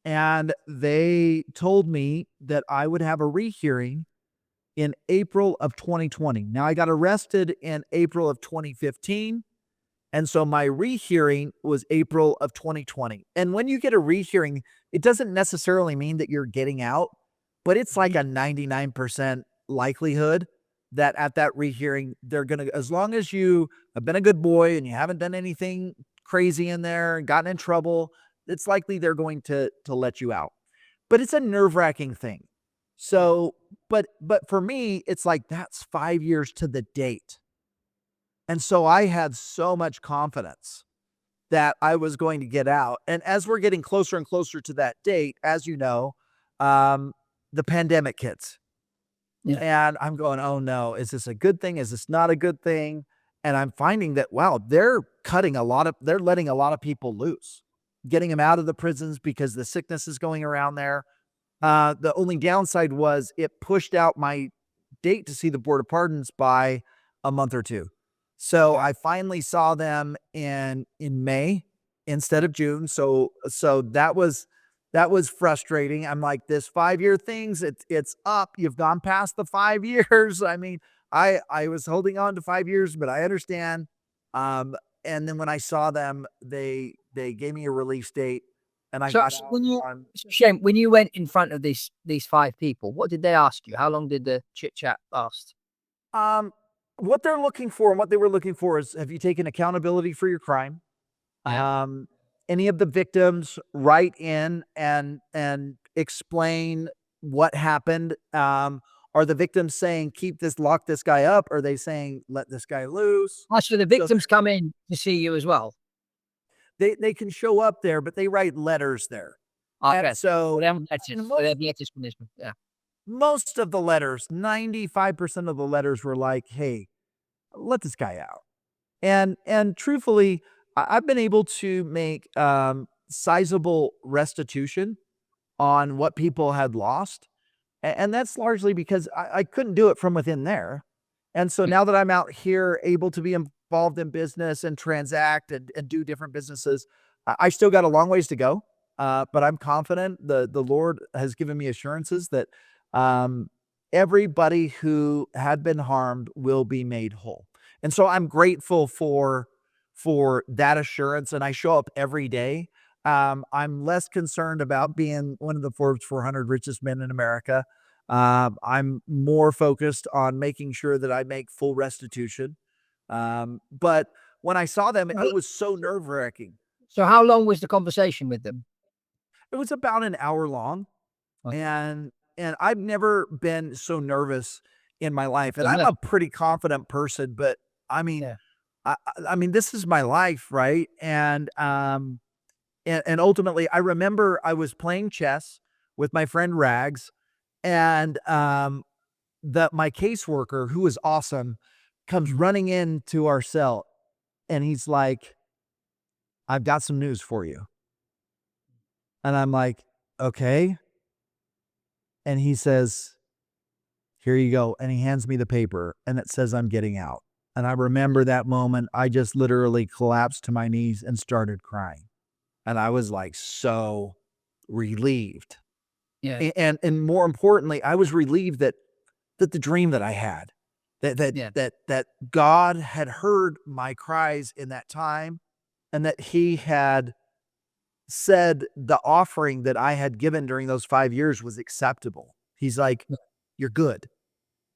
and they told me that I would have a rehearing in April of 2020. Now, I got arrested in April of 2015. And so my rehearing was April of 2020. And when you get a rehearing, it doesn't necessarily mean that you're getting out, but it's like a 99% likelihood that at that rehearing, they're going to, as long as you have been a good boy and you haven't done anything crazy in there and gotten in trouble, it's likely they're going to let you out. But it's a nerve-wracking thing. So, but for me, it's like that's 5 years to the date. And so I had so much confidence that I was going to get out. And as we're getting closer and closer to that date, as you know, um, the pandemic hits. Yeah. And I'm going, oh no, is this a good thing? Is this not a good thing? And I'm finding that, wow, they're letting a lot of people loose, getting them out of the prisons because the sickness is going around there. The only downside was it pushed out my date to see the Board of Pardons by a month or two. So Okay. I finally saw them in May instead of June. So that was frustrating. I'm like, this 5 year things, it's up. You've gone past the 5 years. I mean, I was holding on to 5 years, but I understand. Um, and then when I saw them, they gave me a release date, and I So, got so out when you, on so Shane, when you went in front of these 5 people, what did they ask you? How long did the chit chat last? Um, what they're looking for and what they were looking for is, have you taken accountability for your crime? Yeah. Um, any of the victims write in and explain what happened. Are the victims saying lock this guy up? Are they saying let this guy loose? Oh, so the So victims come in to see you as well. they can show up there, but they write letters there. And Okay. So so they have letters. and So they have letters from this. Yeah. most of the letters, 95% of the letters were like, hey, let this guy out. And truthfully, I've been able to make sizable restitution on what people had lost. And that's largely because I couldn't do it from within there. And so Yeah. now that I'm out here able to be involved in business and transact and do different businesses, I still got a long ways to go. But I'm confident the Lord has given me assurances that um, everybody who had been harmed will be made whole. And so I'm grateful for that assurance. And I show up every day. I'm less concerned about being one of the Forbes 400 richest men in America. I'm more focused on making sure that I make full restitution. But when I saw them, So it was so nerve wracking. so how long was the conversation with them? It was about an hour long, Okay. and I've never been so nervous in my life. And Good I'm enough. a pretty confident person, but I mean, Yeah. I mean, this is my life, right? And ultimately, I remember I was playing chess with my friend Rags, and my caseworker, who was awesome, comes Mhm. running into our cell, and he's like, "I've got some news for you." And I'm like, "Okay." And he says, "Here you go." And he hands me the paper, and it says I'm getting out. And I remember that moment. I just literally collapsed to my knees and started crying. And I was like so relieved. Yeah. And more importantly, I was relieved that the dream that I had, that that Yeah. that that God had heard my cries in that time, and that He had said the offering that I had given during those 5 years was acceptable. He's like, Yeah. "You're good."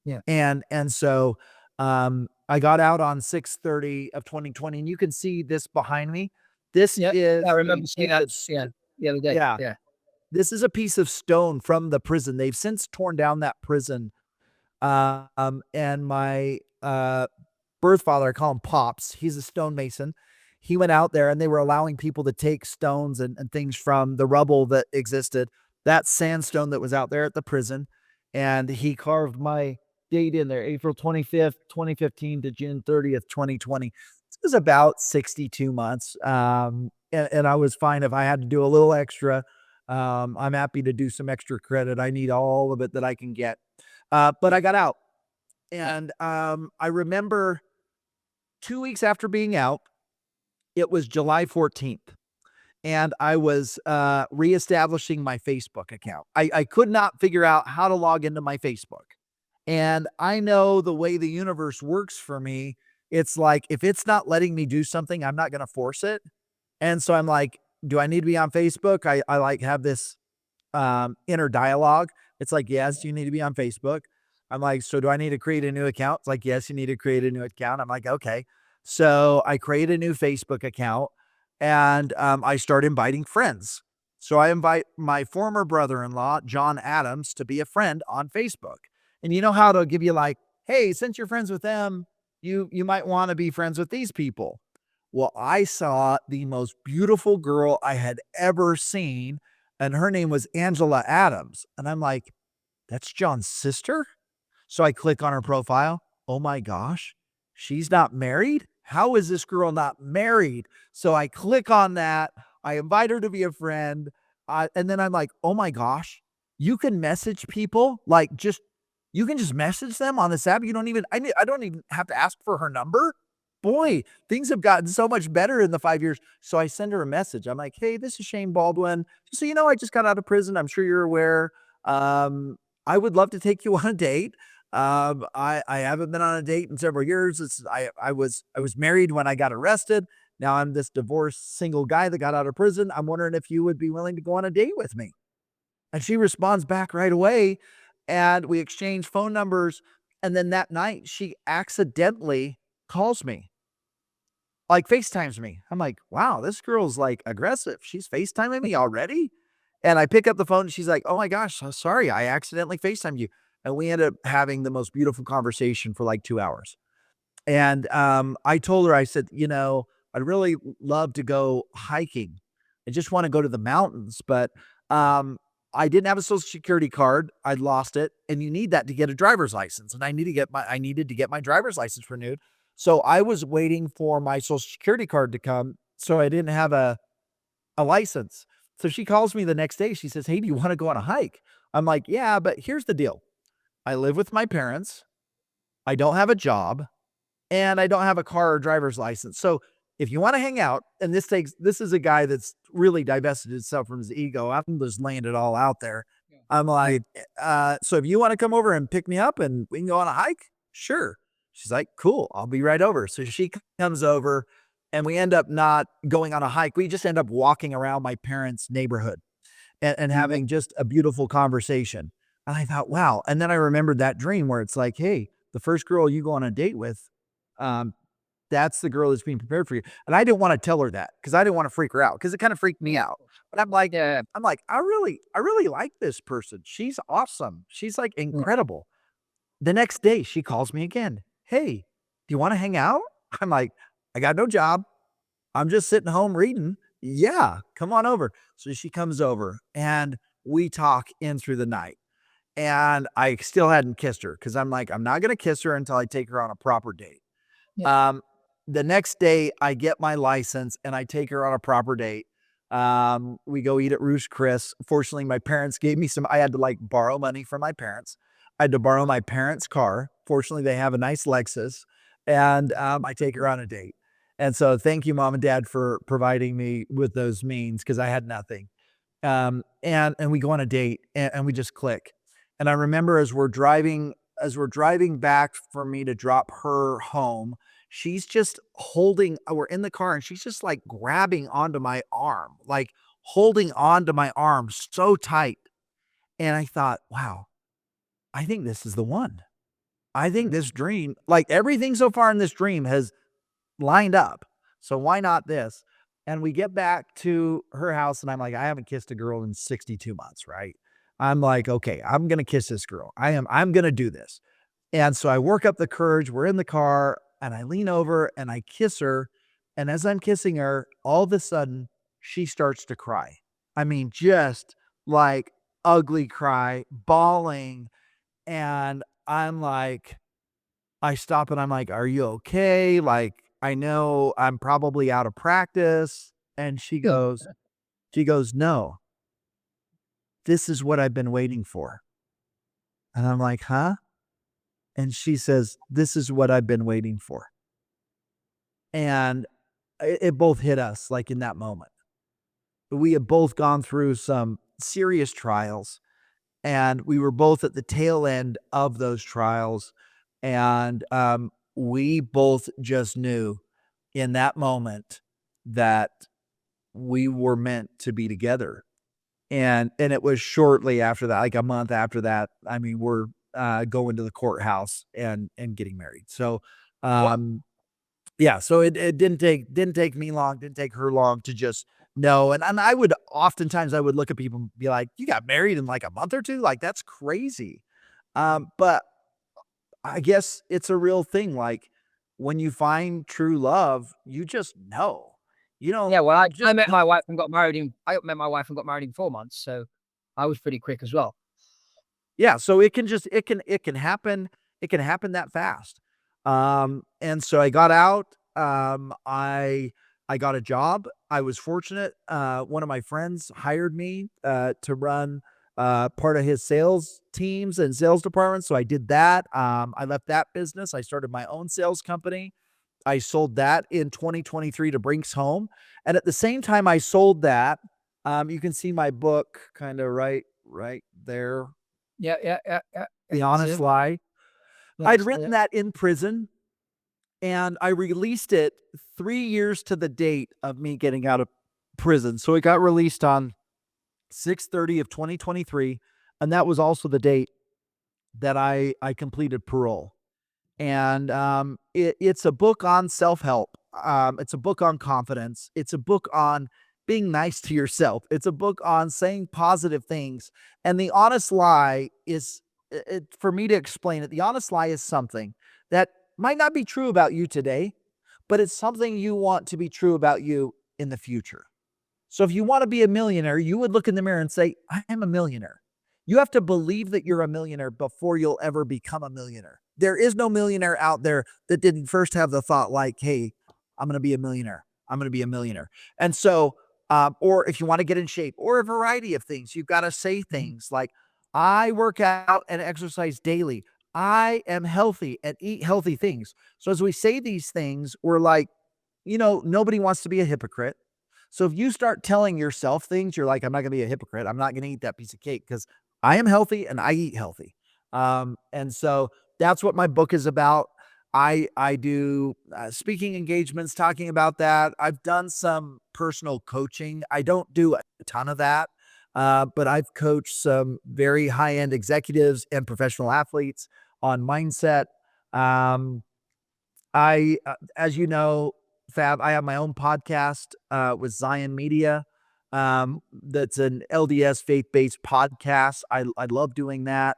Yeah. And so I got out on 6/30 of 2020, and you can see this behind me. This Yeah. I is a remember seeing piece that. of Yeah. The other day. yeah, Yeah. this is a piece of stone from the prison. They've since torn down that prison. And my birth father, I call him Pops. He's a stonemason. He went out there and they were allowing people to take stones and things from the rubble that existed. That sandstone that was out there at the prison. And he carved my date in there, April 25th, 2015 to June 30th, 2020. It was about 62 months. And I was fine if I had to do a little extra. I'm happy to do some extra credit. I need all of it that I can get. But I got out. And I remember 2 weeks after being out, it was July 14th. And I was reestablishing my Facebook account. I could not figure out how to log into my Facebook. And I know the way the universe works for me. It's like if it's not letting me do something, I'm not going to force it. And so I'm like, do I need to be on Facebook? I like have this inner dialogue. It's like, yes, you need to be on Facebook. I'm like, so do I need to create a new account? It's like, yes, you need to create a new account. I'm like, okay. So I create a new Facebook account and I start inviting friends. So I invite my former brother-in-law, John Adams, to be a friend on Facebook. And you know how to give you like, hey, since you're friends with them, you might want to be friends with these people. Well, I saw the most beautiful girl I had ever seen, and her name was Angela Adams. And I'm like, that's John's sister? So I click on her profile. Oh my gosh, she's not married? How is this girl not married? So I click on that. I invite her to be a friend. And then I'm like, oh my gosh, you can message people like you can just message them on this app. You don't even, I don't even have to ask for her number. Boy, things have gotten so much better in the 5 years. So I send her a message. I'm like, hey, this is Shane Baldwin. Just so you know, I just got out of prison. I'm sure you're aware. I would love to take you on a date. I haven't been on a date in several years. I was married when I got arrested. Now I'm this divorced single guy that got out of prison. I'm wondering if you would be willing to go on a date with me. And she responds back right away. And we exchange phone numbers. And then that night, she accidentally calls me, like FaceTimes me. I'm like, wow, this girl's like aggressive. She's FaceTiming me already. And I pick up the phone and she's like, oh my gosh, so sorry. I accidentally FaceTimed you. And we ended up having the most beautiful conversation for like 2 hours. And I told her, I said, I'd really love to go hiking. I just want to go to the mountains, but I didn't have a social security card. I'd lost it, and you need that to get a driver's license. And I needed to get my driver's license renewed. So I was waiting for my social security card to come. So I didn't have a license. So she calls me the next day. She says, hey, do you want to go on a hike? I'm like, yeah, but here's the deal. I live with my parents. I don't have a job and I don't have a car or driver's license. So if you want to hang out, and this is a guy that's really divested himself from his ego. I'm just laying it all out there. Yeah. I'm like, so if you want to come over and pick me up and we can go on a hike, sure. She's like, cool, I'll be right over. So she comes over and we end up not going on a hike. We just end up walking around my parents' neighborhood and having just a beautiful conversation. And I thought, wow. And then I remembered that dream where it's like, hey, the first girl you go on a date with, um, that's the girl that's being prepared for you. And I didn't want to tell her that because I didn't want to freak her out because it kind of freaked me out. But Yeah. I really like this person. She's awesome. She's like incredible. The next day she calls me again. Hey, do you want to hang out? I'm like, I got no job. I'm just sitting home reading. Yeah, come on over. So she comes over and we talk in through the night. And I still hadn't kissed her because I'm like, I'm not going to kiss her until I take her on a proper date. Yeah. The next day, I get my license and I take her on a proper date. We go eat at Ruth's Chris. Fortunately, my parents gave me I had to like borrow money from my parents. I had to borrow my parents' car. Fortunately, they have a nice Lexus. And I take her on a date. And so thank you, mom and dad, for providing me with those means because I had nothing. And we go on a date and we just click. And I remember as we're driving back for me to drop her home, she's just we're in the car and she's just like grabbing onto my arm, like holding onto my arm so tight. And I thought, wow, I think this is the one. I think this dream, like everything so far in this dream has lined up. So why not this? And we get back to her house and I'm like, I haven't kissed a girl in 62 months, right? I'm like, okay, I'm going to kiss this girl. I'm going to do this. And so I work up the courage. We're in the car and I lean over and I kiss her. And as I'm kissing her, all of a sudden she starts to cry. I mean, just like ugly cry, bawling. And I'm like, I stop and I'm like, "Are you okay? Like, I know I'm probably out of practice." And Hmm. she goes, "No, this is what I've been waiting for." And I'm like, "Huh?" And she says, "This is what I've been waiting for." And it both hit us like in that moment. We had both gone through some serious trials, and we were both at the tail end of those trials. And we both just knew in that moment that we were meant to be together. And it was shortly after that, like a month after that. I mean, we're going to the courthouse and getting married. So um yeah, so it didn't take me long, didn't take her long to just know. And I would oftentimes I would look at people and be like, "You got married in like a month or 2? Like, that's crazy." But I guess it's a real thing. Like, when you find true love, you just know. You don't Yeah, well, you I just met know. my wife and got married in I met my wife and got married in 4 months, so I was pretty quick as well. Yeah, so it can happen that fast. And so I got out, I got a job. I was fortunate. One of my friends hired me to run part of his sales teams and sales departments. So I did that. I left that business. I started my own sales company. I sold that in 2023 to Brinks Home. And at the same time I sold that, you can see my book kind of right there, Yeah, yeah, yeah, yeah. The It's Honest Lie. I'd that's written that in prison, and I released it 3 years to the date of me getting out of prison. So it got released on 6/30 of 2023, and that was also the date that I completed parole. And it's a book on self-help. It's a book on confidence. It's a book on being nice to yourself. It's a book on saying positive things. And the honest lie is, for me to explain it, the honest lie is something that might not be true about you today, but it's something you want to be true about you in the future. So if you want to be a millionaire, you would look in the mirror and say, "I am a millionaire." You have to believe that you're a millionaire before you'll ever become a millionaire. There is no millionaire out there that didn't first have the thought like, "Hey, I'm going to be a millionaire. I'm going to be a millionaire." And so, or if you want to get in shape or a variety of things, you've got to say things like, "I work out and exercise daily. I am healthy and eat healthy things." So as we say these things, we're like, nobody wants to be a hypocrite. So if you start telling yourself things, you're like, "I'm not gonna be a hypocrite. I'm not gonna eat that piece of cake because I am healthy and I eat healthy." And so that's what my book is about. I do speaking engagements talking about that. I've done some personal coaching. I don't do a ton of that, but I've coached some very high end executives and professional athletes on mindset. Um, as you know, Fab, I have my own podcast with Zion Media. That's an LDS faith based podcast. I love doing that.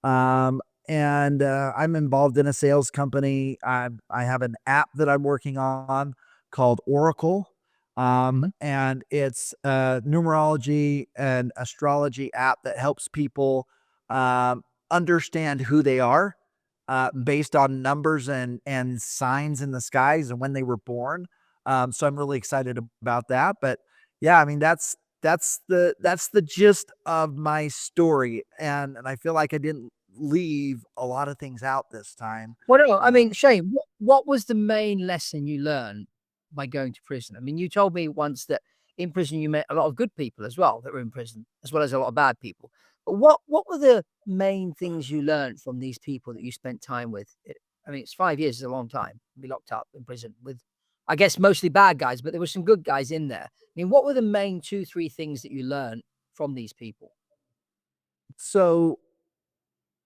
Um, and I'm involved in a sales company. I have an app that I'm working on called Oracle. Mhm. And it's a numerology and astrology app that helps people understand who they are based on numbers and signs in the skies and when they were born. So I'm really excited about that. But yeah, I mean that's the gist of my story, and I feel like I didn't leave a lot of things out this time. Well, no, I Uh, mean, Shane, what was the main lesson you learned by going to prison? I mean, you told me once that in prison you met a lot of good people as well that were in prison, as well as a lot of bad people. But what were the main things you learned from these people that you spent time with? I mean, it's 5 years is a long time to be locked up in prison with, I guess, mostly bad guys, but there were some good guys in there. I mean, what were the main two, three things that you learned from these people? so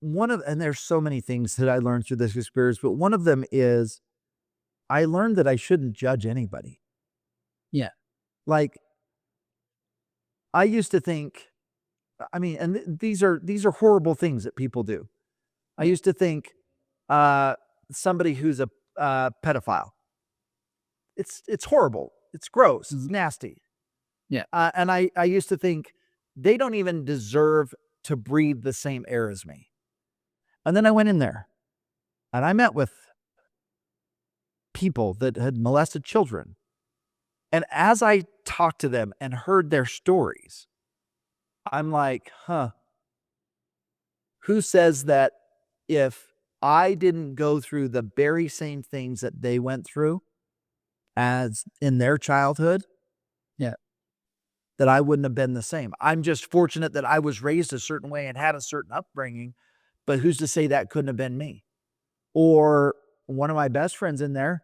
one of and there's so many things that I learned through this experience, but one of them is I learned that I shouldn't judge anybody. Yeah. Like, I used to think, I mean, and these are horrible things that people do. I Yeah. used to think uh, somebody who's a pedophile, it's horrible, it's gross, it's Mhm. nasty, Yeah. and I used to think they don't even deserve to breathe the same air as me. And then I went in there and I met with people that had molested children. And as I talked to them and heard their stories, I'm like, huh, who says that if I didn't go through the very same things that they went through as in their childhood, Yeah. that I wouldn't have been the same. I'm just fortunate that I was raised a certain way and had a certain upbringing, but who's to say that couldn't have been me? Or one of my best friends in there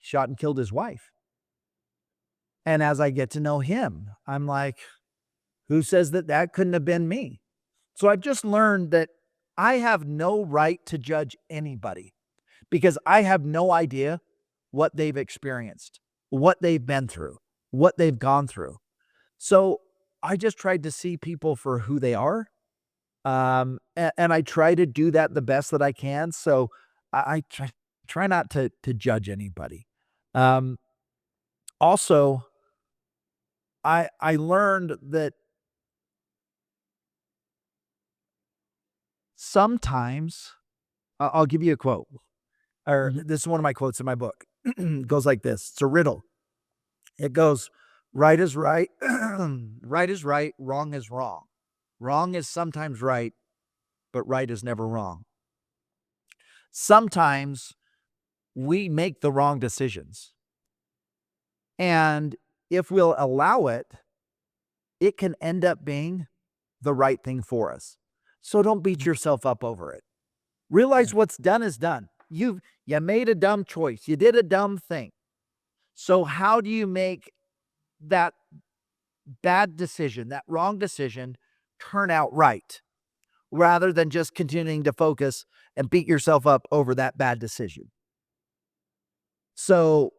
shot and killed his wife. And as I get to know him, I'm like, who says that that couldn't have been me? So I've just learned that I have no right to judge anybody because I have no idea what they've experienced, what they've been through, what they've gone through. So I just tried to see people for who they are. And I try to do that the best that I can. So I try not to judge anybody. Um, Also, I learned that sometimes I'll give you a quote, or Mhm. this is one of my quotes in my book. It goes like this. It's a riddle. It goes, right is right, right is right, wrong is wrong. Wrong is sometimes right, but right is never wrong. Sometimes we make the wrong decisions. And if we'll allow it, it can end up being the right thing for us. So don't beat Mhm. yourself up over it. Yeah. Realize what's done is done. You made a dumb choice. You did a dumb thing. So how do you make that bad decision, that wrong decision turn out right rather than just continuing to focus and beat yourself up over that bad decision? So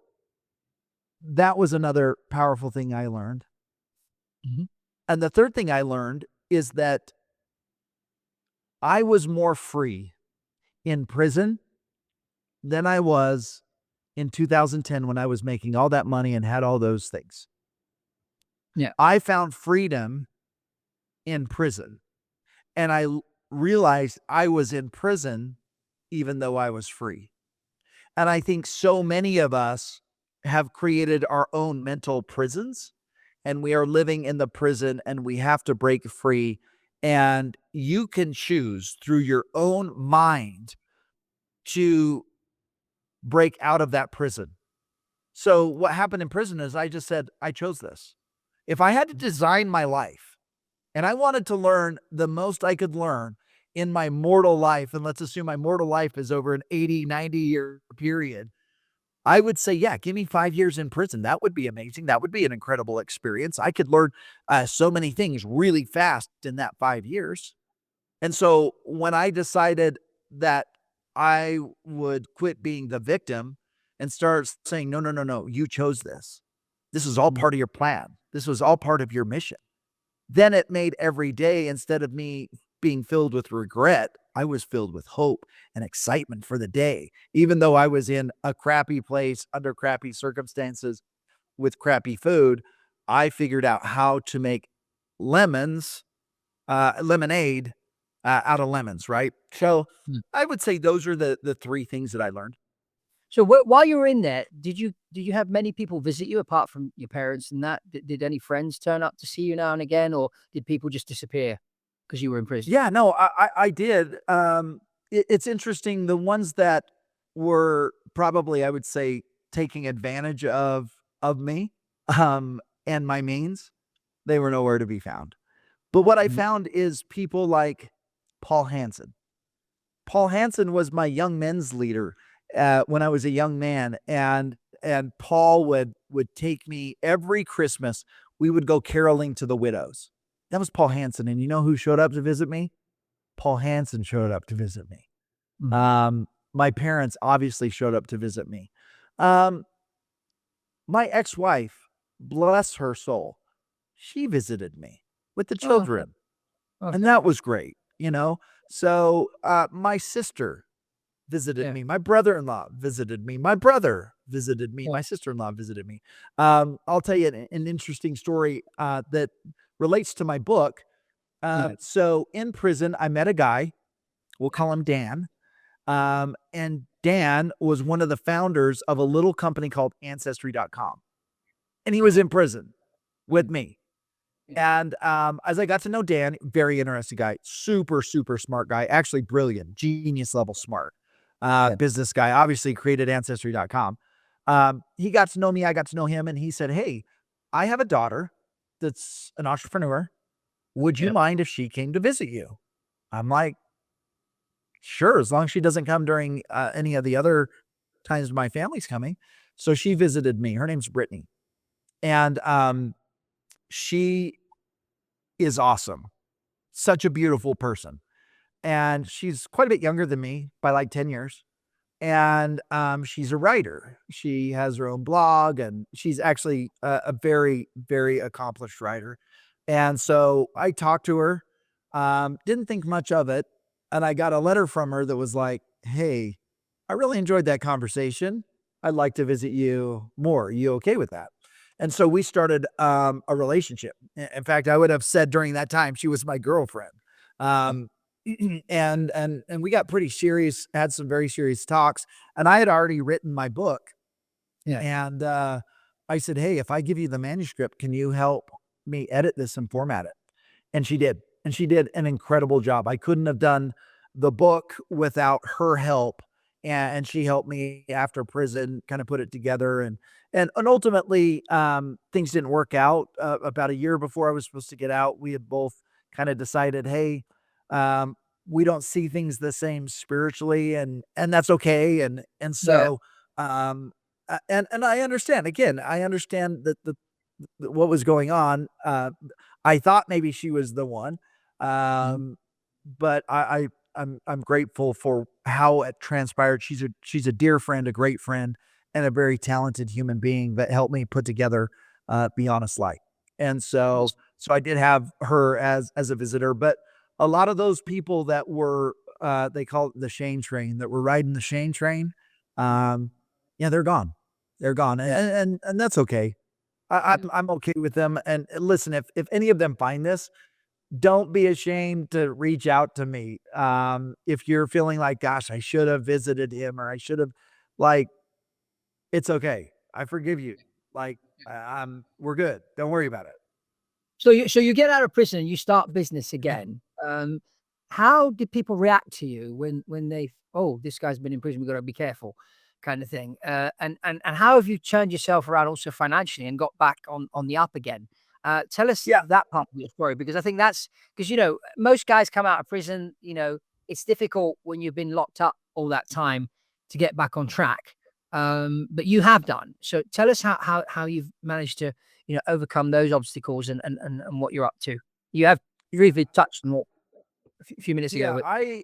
that was another powerful thing I learned. Mhm. And the third thing I learned is that I was more free in prison than I was in 2010 when I was making all that money and had all those things. Yeah. I found freedom in prison, and realized I was in prison even though I was free. And I think so many of us have created our own mental prisons, and we are living in the prison and we have to break free. And you can choose through your own mind to break out of that prison. So, what happened in prison is I just said, I chose this. If I had to design my life and I wanted to learn the most I could learn in my mortal life, and let's assume my mortal life is over an 80, 90-year period, I would say, yeah, give me 5 years in prison. That would be amazing. That would be an incredible experience. I could learn so many things really fast in that 5 years. And so when I decided that I would quit being the victim and start saying, no, no, no, no, you chose this. This is all Mhm. part of your plan. This was all part of your mission. Then it made every day, instead of me being filled with regret, I was filled with hope and excitement for the day. Even though I was in a crappy place under crappy circumstances with crappy food, I figured out how to make lemons, lemonade out of lemons, right? So Mm. I would say those are the three things that I learned. So while you were in there, did you have many people visit you apart from your parents and that? Did any friends turn up to see you now and again, or did people just disappear because you were in prison? Yeah, no, I did. It's interesting. The ones that were probably, I would say, taking advantage of me, and my means, they were nowhere to be found. But what I Mhm. found is people like Paul Hansen. Paul Hansen was my young men's leader when I was a young man, and Paul would take me every Christmas. We would go caroling to the widows. That was Paul Hansen, and you know who showed up to visit me? Paul Hansen showed up to visit me. Mm. My parents obviously showed up to visit me. Um, my ex-wife, bless her soul, she visited me with the Oh, okay. children, and Okay. that was great, you know? So, my sister visited Yeah. me, my brother-in-law visited me, my brother visited me, Yeah. my sister-in-law visited me. I'll tell you an interesting story, that relates to my book. Yeah. So in prison, I met a guy. We'll call him Dan. And Dan was one of the founders of a little company called Ancestry.com. And he was in prison with me. And as I got to know Dan, very interesting guy, super, super smart guy, actually brilliant, genius level smart Yeah. business guy, obviously created Ancestry.com. He got to know me, I got to know him, and he said, "Hey, I have a daughter that's an entrepreneur. Would you Yeah. mind if she came to visit you?" I'm like, "Sure, as long as she doesn't come during any of the other times my family's coming." So she visited me. Her name's Brittany. And she is awesome. Such a beautiful person. And she's quite a bit younger than me by like 10 years. And she's a writer. She has her own blog, and she's actually a very, very accomplished writer. And so I talked to her, didn't think much of it. And I got a letter from her that was like, "Hey, I really enjoyed that conversation. I'd like to visit you more. Are you okay with that?" And so we started a relationship. In fact, I would have said during that time she was my girlfriend. Um, and we got pretty serious, had some very serious talks. And I had already written my book. Yeah. And I said, "Hey, if I give you the manuscript, can you help me edit this and format it?" And she did. And she did an incredible job. I couldn't have done the book without her help. And she helped me after prison kind of put it together. And ultimately, things didn't work out. About a year before I was supposed to get out, we had both kind of decided, hey, um, we don't see things the same spiritually, and that's okay. And Yeah. so and I understand. Again, I understand that what was going on. I thought maybe she was the one, Mhm. um, but I'm grateful for how it transpired. She's a dear friend, a great friend, and a very talented human being that helped me put together Be Honest Light. And Awesome. so I did have her as a visitor, but a lot of those people that were they call it the Shane train, that were riding the Shane train, um, yeah, they're gone. They're gone, Yeah. and that's okay. Yeah. I'm okay with them. And listen, if any of them find this, don't be ashamed to reach out to me. If you're feeling like, gosh, I should have visited him, or I should have, like, it's okay. I forgive you. Like, we're good. Don't worry about it. So you get out of prison and you start business again. How did people react to you when they, oh, this guy's been in prison, we got to be careful, kind of thing. And how have you turned yourself around also financially and got back on the up again? Tell us Yeah, that part of your story, because I think that's because most guys come out of prison. It's difficult when you've been locked up all that time to get back on track. But you have done. So tell us how you've managed to overcome those obstacles and what you're up to. You briefly touched on what a few minutes ago, yeah. but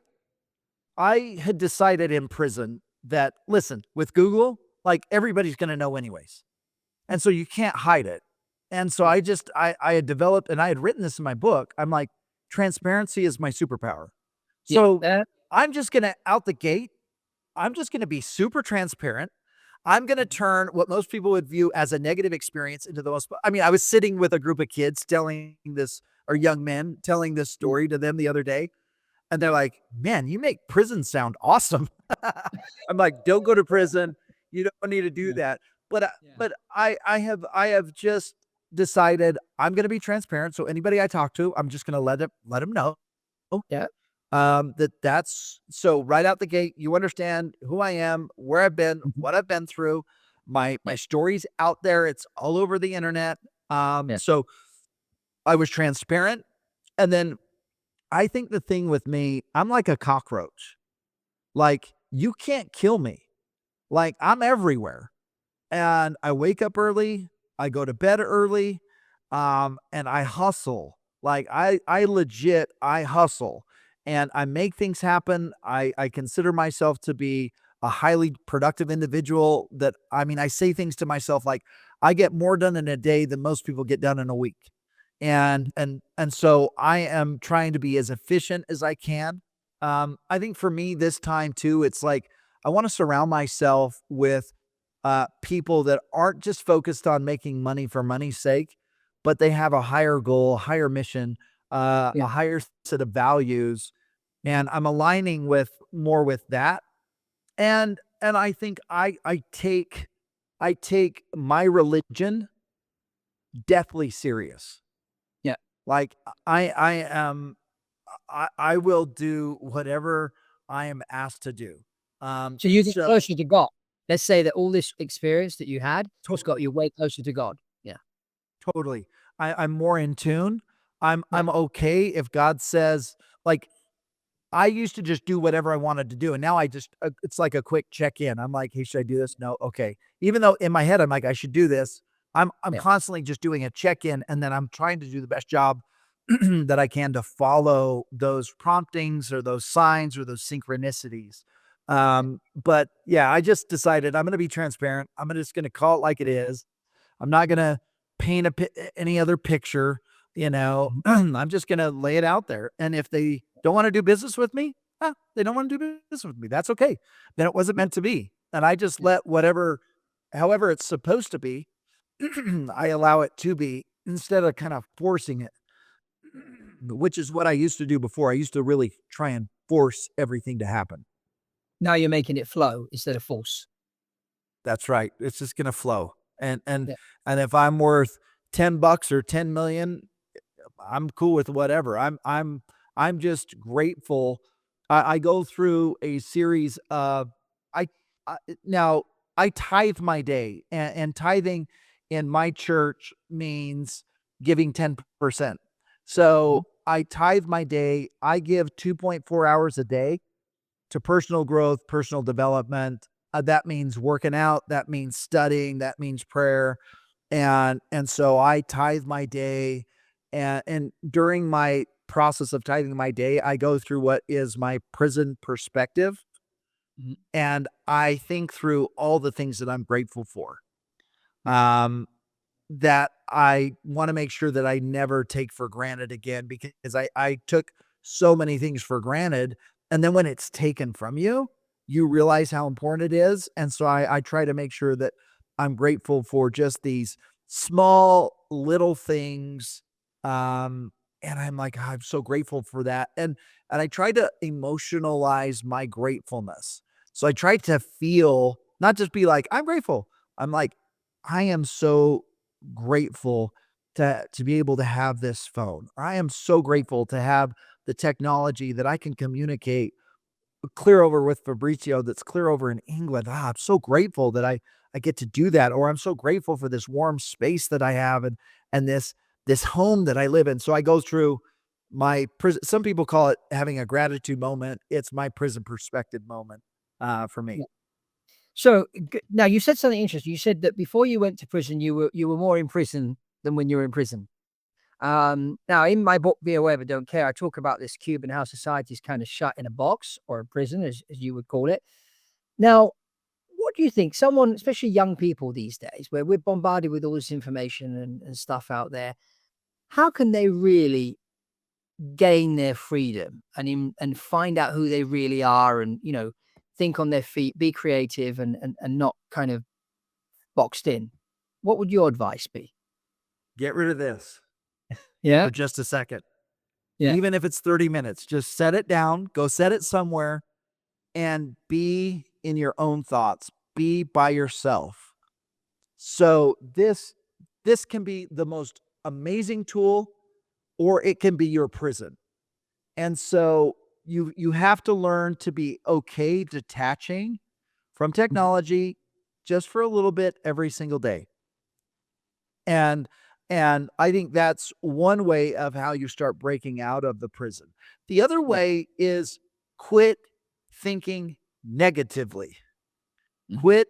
I had decided in prison that, listen, with Google, like, everybody's going to know anyways. And so you can't hide it. And so yeah, I had developed, and I had written this in my book. I'm like, transparency is my superpower. yeah, So I'm just going to out the gate, I'm just going to be super transparent. I'm going to turn what most people would view as a negative experience into the most. I mean, I was sitting with a group of kids telling this, or young men telling this mm, story to them the other day. And they're like, "Man, you make prison sound awesome." I'm like, "Don't go to prison. You don't need to do yeah, that." But yeah, I have just decided I'm gonna be transparent. So anybody I talk to, I'm just gonna let them know yeah, that's so right out the gate. You understand who I am, where I've been, mhm, what I've been through. My yeah, story's out there. It's all over the internet. yeah, So I was transparent, and then I think the thing with me, I'm like a cockroach. Like, you can't kill me. Like, I'm everywhere. And I wake up early, I go to bed early, and I hustle. Like, I legit I hustle, and I make things happen. I consider myself to be a highly productive individual. That, I mean, I say things to myself like, I get more done in a day than most people get done in a week. And so I am trying to be as efficient as I can. I think for me this time too, it's like I want to surround myself with people that aren't just focused on making money for money's sake, but they have a higher goal, higher mission, yeah, a higher set of values. And I'm aligning with more with that. And I think I take my religion deathly serious. Yeah. Like I am I will do whatever I am asked to do. So you get So closer to God. Let's say that all this experience that you had has got totally, you way closer to God. Yeah. totally. I'm more in tune. Yeah. I'm okay if God says, like, I used to just do whatever I wanted to do, and now I just it's like a quick check-in. I'm like, "Hey, should I do this? No, okay." Even though in my head I'm like, "I should do this," I'm Yeah. constantly just doing a check-in, and then I'm trying to do the best job that I can to follow those promptings or those signs or those synchronicities. Yeah. But yeah, I just decided I'm gonna be transparent. I'm just gonna call it like it is. I'm not gonna paint any other picture, you know. Mhm. I'm just gonna lay it out there. And if they don't want to do business with me, they don't want to do business with me. That's okay. Then it wasn't meant to be. And I just Yeah. let whatever, however it's supposed to be, I allow it to be instead of kind of forcing it, which is what I used to do before. I used to really try and force everything to happen. Now you're making it flow instead of force. That's right. It's just gonna flow. And and Yeah. and if I'm worth $10 or 10 million, I'm cool with whatever. I'm just grateful. I go through a series of I, now I tithe my day, and tithing in my church means giving 10%. Mhm. So I tithe my day. I give 2.4 hours a day to personal growth, personal development. That means working out, that means studying, that means prayer. And so I tithe my day, and during my process of tithing my day, I go through what is my prison perspective, Mhm. and I think through all the things that I'm grateful for. Yeah. Um that I wanna make sure that I never take for granted again, because I took so many things for granted, and then when it's taken from you, you realize how important it is, and so I try to make sure that I'm grateful for just these small little things, and I'm like, "I'm so grateful for that," and I try to emotionalize my gratefulness. So I try to feel, not just be like, "I'm grateful." I'm like, "I am so grateful to be able to have this phone. I am so grateful to have the technology that I can communicate clear over with Fabrizio that's clear over in England. I'm so grateful that I get to do that, or I'm so grateful for this warm space that I have, and this home that I live in." So I go through my prison. Some people call it having a gratitude moment. It's my prison perspective moment for me. Yeah. So now you said something interesting. You said that before you went to prison, you were more in prison than when you were in prison. Now, in my book, Be Aware but Don't Care, I talk about this cube and how society is kind of shut in a box or a prison, as you would call it. Now, what do you think? Someone, especially young people these days, where we're bombarded with all this information and stuff out there, how can they really gain their freedom and find out who they really are and think on their feet, be creative and not kind of boxed in? What would your advice be? Get rid of this Yeah, for just a second. yeah, Even if it's 30 minutes, just set it down, go set it somewhere, and be in your own thoughts. Be by yourself. So this can be the most amazing tool, or it can be your prison. And so you have to learn to be okay detaching from mhm, technology just for a little bit every single day. And and I think that's one way of how you start breaking out of the prison. The other yeah, way is quit thinking negatively. mhm, Quit,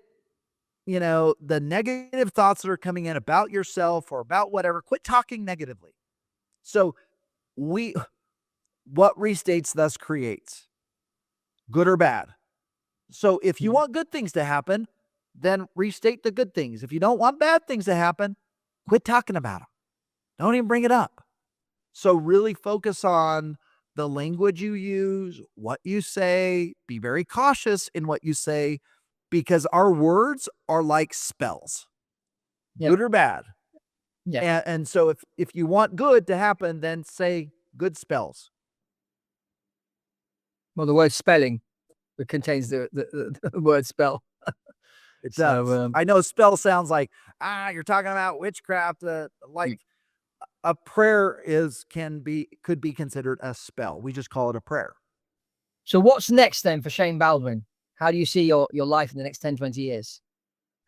the negative thoughts that are coming in about yourself or about whatever. Quit talking negatively. So we what restates thus creates, good or bad. So if you mhm, want good things to happen, then restate the good things. If you don't want bad things to happen, quit talking about them. Don't even bring it up. So really focus on the language you use, what you say, be very cautious in what you say, because our words are like spells, yep, good or bad. yeah. And so if you want good to happen, then say good spells. Well, the word spelling contains the word spell. It So, does. I know spell sounds like, you're talking about witchcraft. mm. Like a prayer could be considered a spell. We just call it a prayer. So what's next then for Shane Baldwin? How do you see your life in the next 10, 20 years?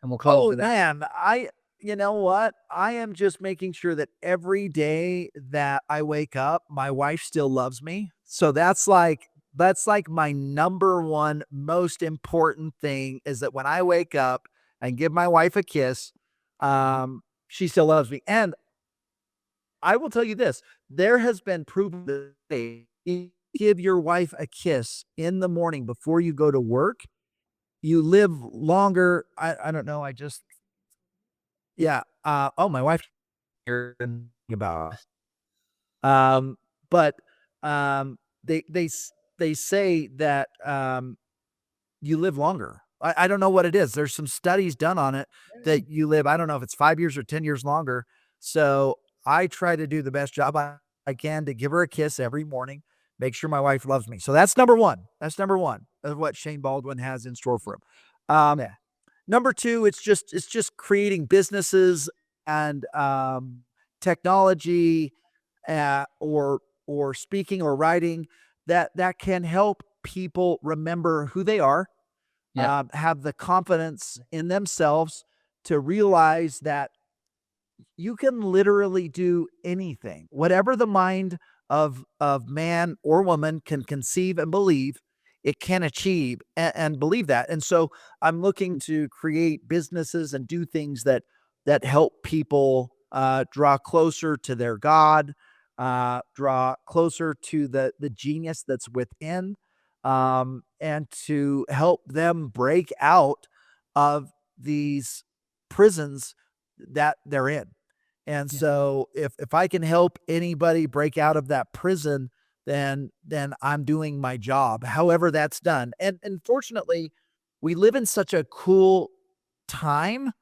And we'll close Oh with that. man, you know what? I am just making sure that every day that I wake up, my wife still loves me. So that's like my number one most important thing is that when I wake up and give my wife a kiss, she still loves me. And I will tell you this, there has been proven that you give your wife a kiss in the morning before you go to work, you live longer. I don't know. Yeah. Oh, my wife here thinking about. Um, but they say that you live longer. I don't know what it is. There's some studies done on it that you live. I don't know if it's 5 years or 10 years longer. So I try to do the best job I can to give her a kiss every morning. Make sure my wife loves me. So that's number one. That's number one of what Shane Baldwin has in store for him. Yeah. Number two, it's just creating businesses and technology, or speaking or writing that can help people remember who they are, Yeah. have the confidence in themselves to realize that you can literally do anything. Whatever the mind of man or woman can conceive and believe, it can achieve and believe that. And so I'm looking to create businesses and do things that help people draw closer to their God, draw closer to the genius that's within, and to help them break out of these prisons that they're in. And Yeah. so if I can help anybody break out of that prison, then I'm doing my job, however that's done. And fortunately, we live in such a cool time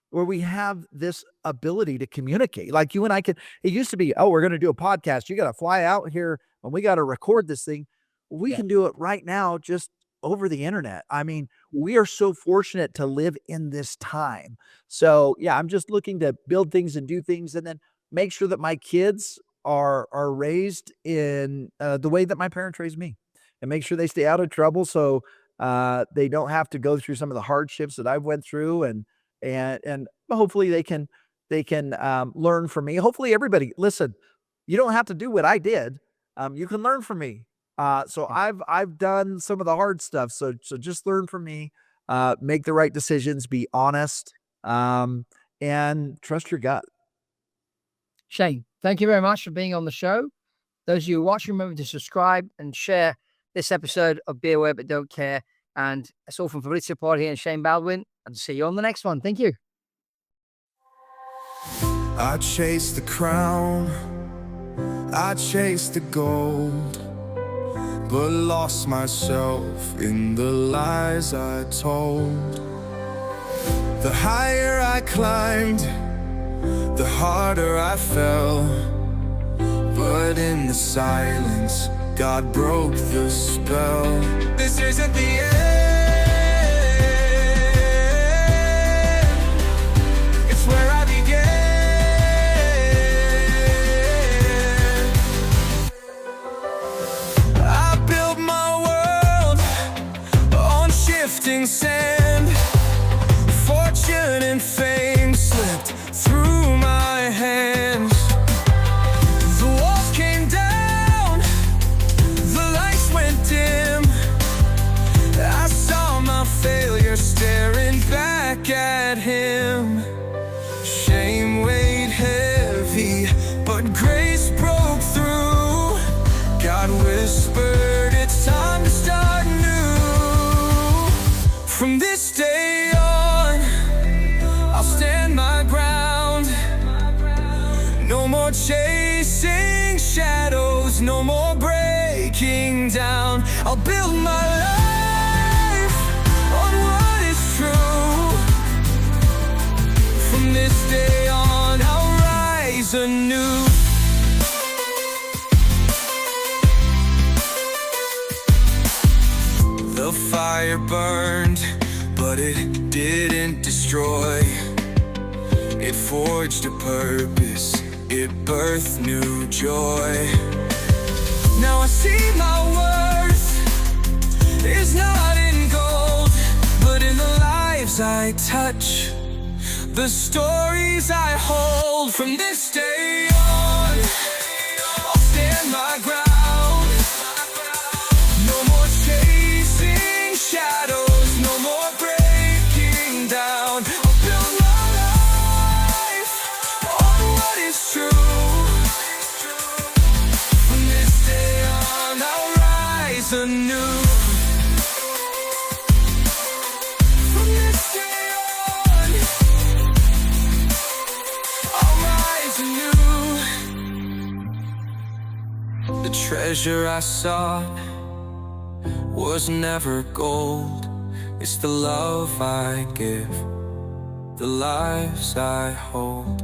where we have this ability to communicate. Like you and I it used to be, oh, we're going to do a podcast. You got to fly out here and we got to record this thing. We Yeah. can do it right now just over the internet. I mean, we are so fortunate to live in this time. So yeah, I'm just looking to build things and do things and then make sure that my kids are raised in the way that my parents raised me and make sure they stay out of trouble so they don't have to go through some of the hardships that I've went through and hopefully they can learn from me. Hopefully everybody listen, you don't have to do what I did. You can learn from me. So Yeah. I've done some of the hard stuff. So just learn from me, make the right decisions, be honest, and trust your gut. Shane, thank you very much for being on the show. Those of you watching, remember to subscribe and share this episode of Be Aware But Don't Care. And that's all from Fabrizio Porti and Shane Baldwin. And see you on the next one. Thank you. I chased the crown, I chased the gold, but lost myself in the lies I told. The higher I climbed, the harder I fell, but in the silence, God broke the spell. This isn't the end, it's where I began. I built my world on shifting sand. Fortune and fame slipped through my hands. The walls came down, the lights went dim. I saw my failure staring back at him. Shame weighed heavy, but grace broke through. God whispered, it's time to start new. From this day on, I'll stand my ground. No more chasing shadows, no more breaking down. I'll build my life on what is true. From this day on, I'll rise anew. The fire burned, but it didn't destroy. It forged a purpose, it birthed new joy. Now I see my worth is not in gold, but in the lives I touch, the stories I hold. From this day on, I'll stand my ground. No more chasing shadows, no more breaking down. I'll build my life on what is true. From this day on, I'll rise anew. From this day on, I'll rise anew. The treasure I sought was never gold. It's the love I give, the lives I hold.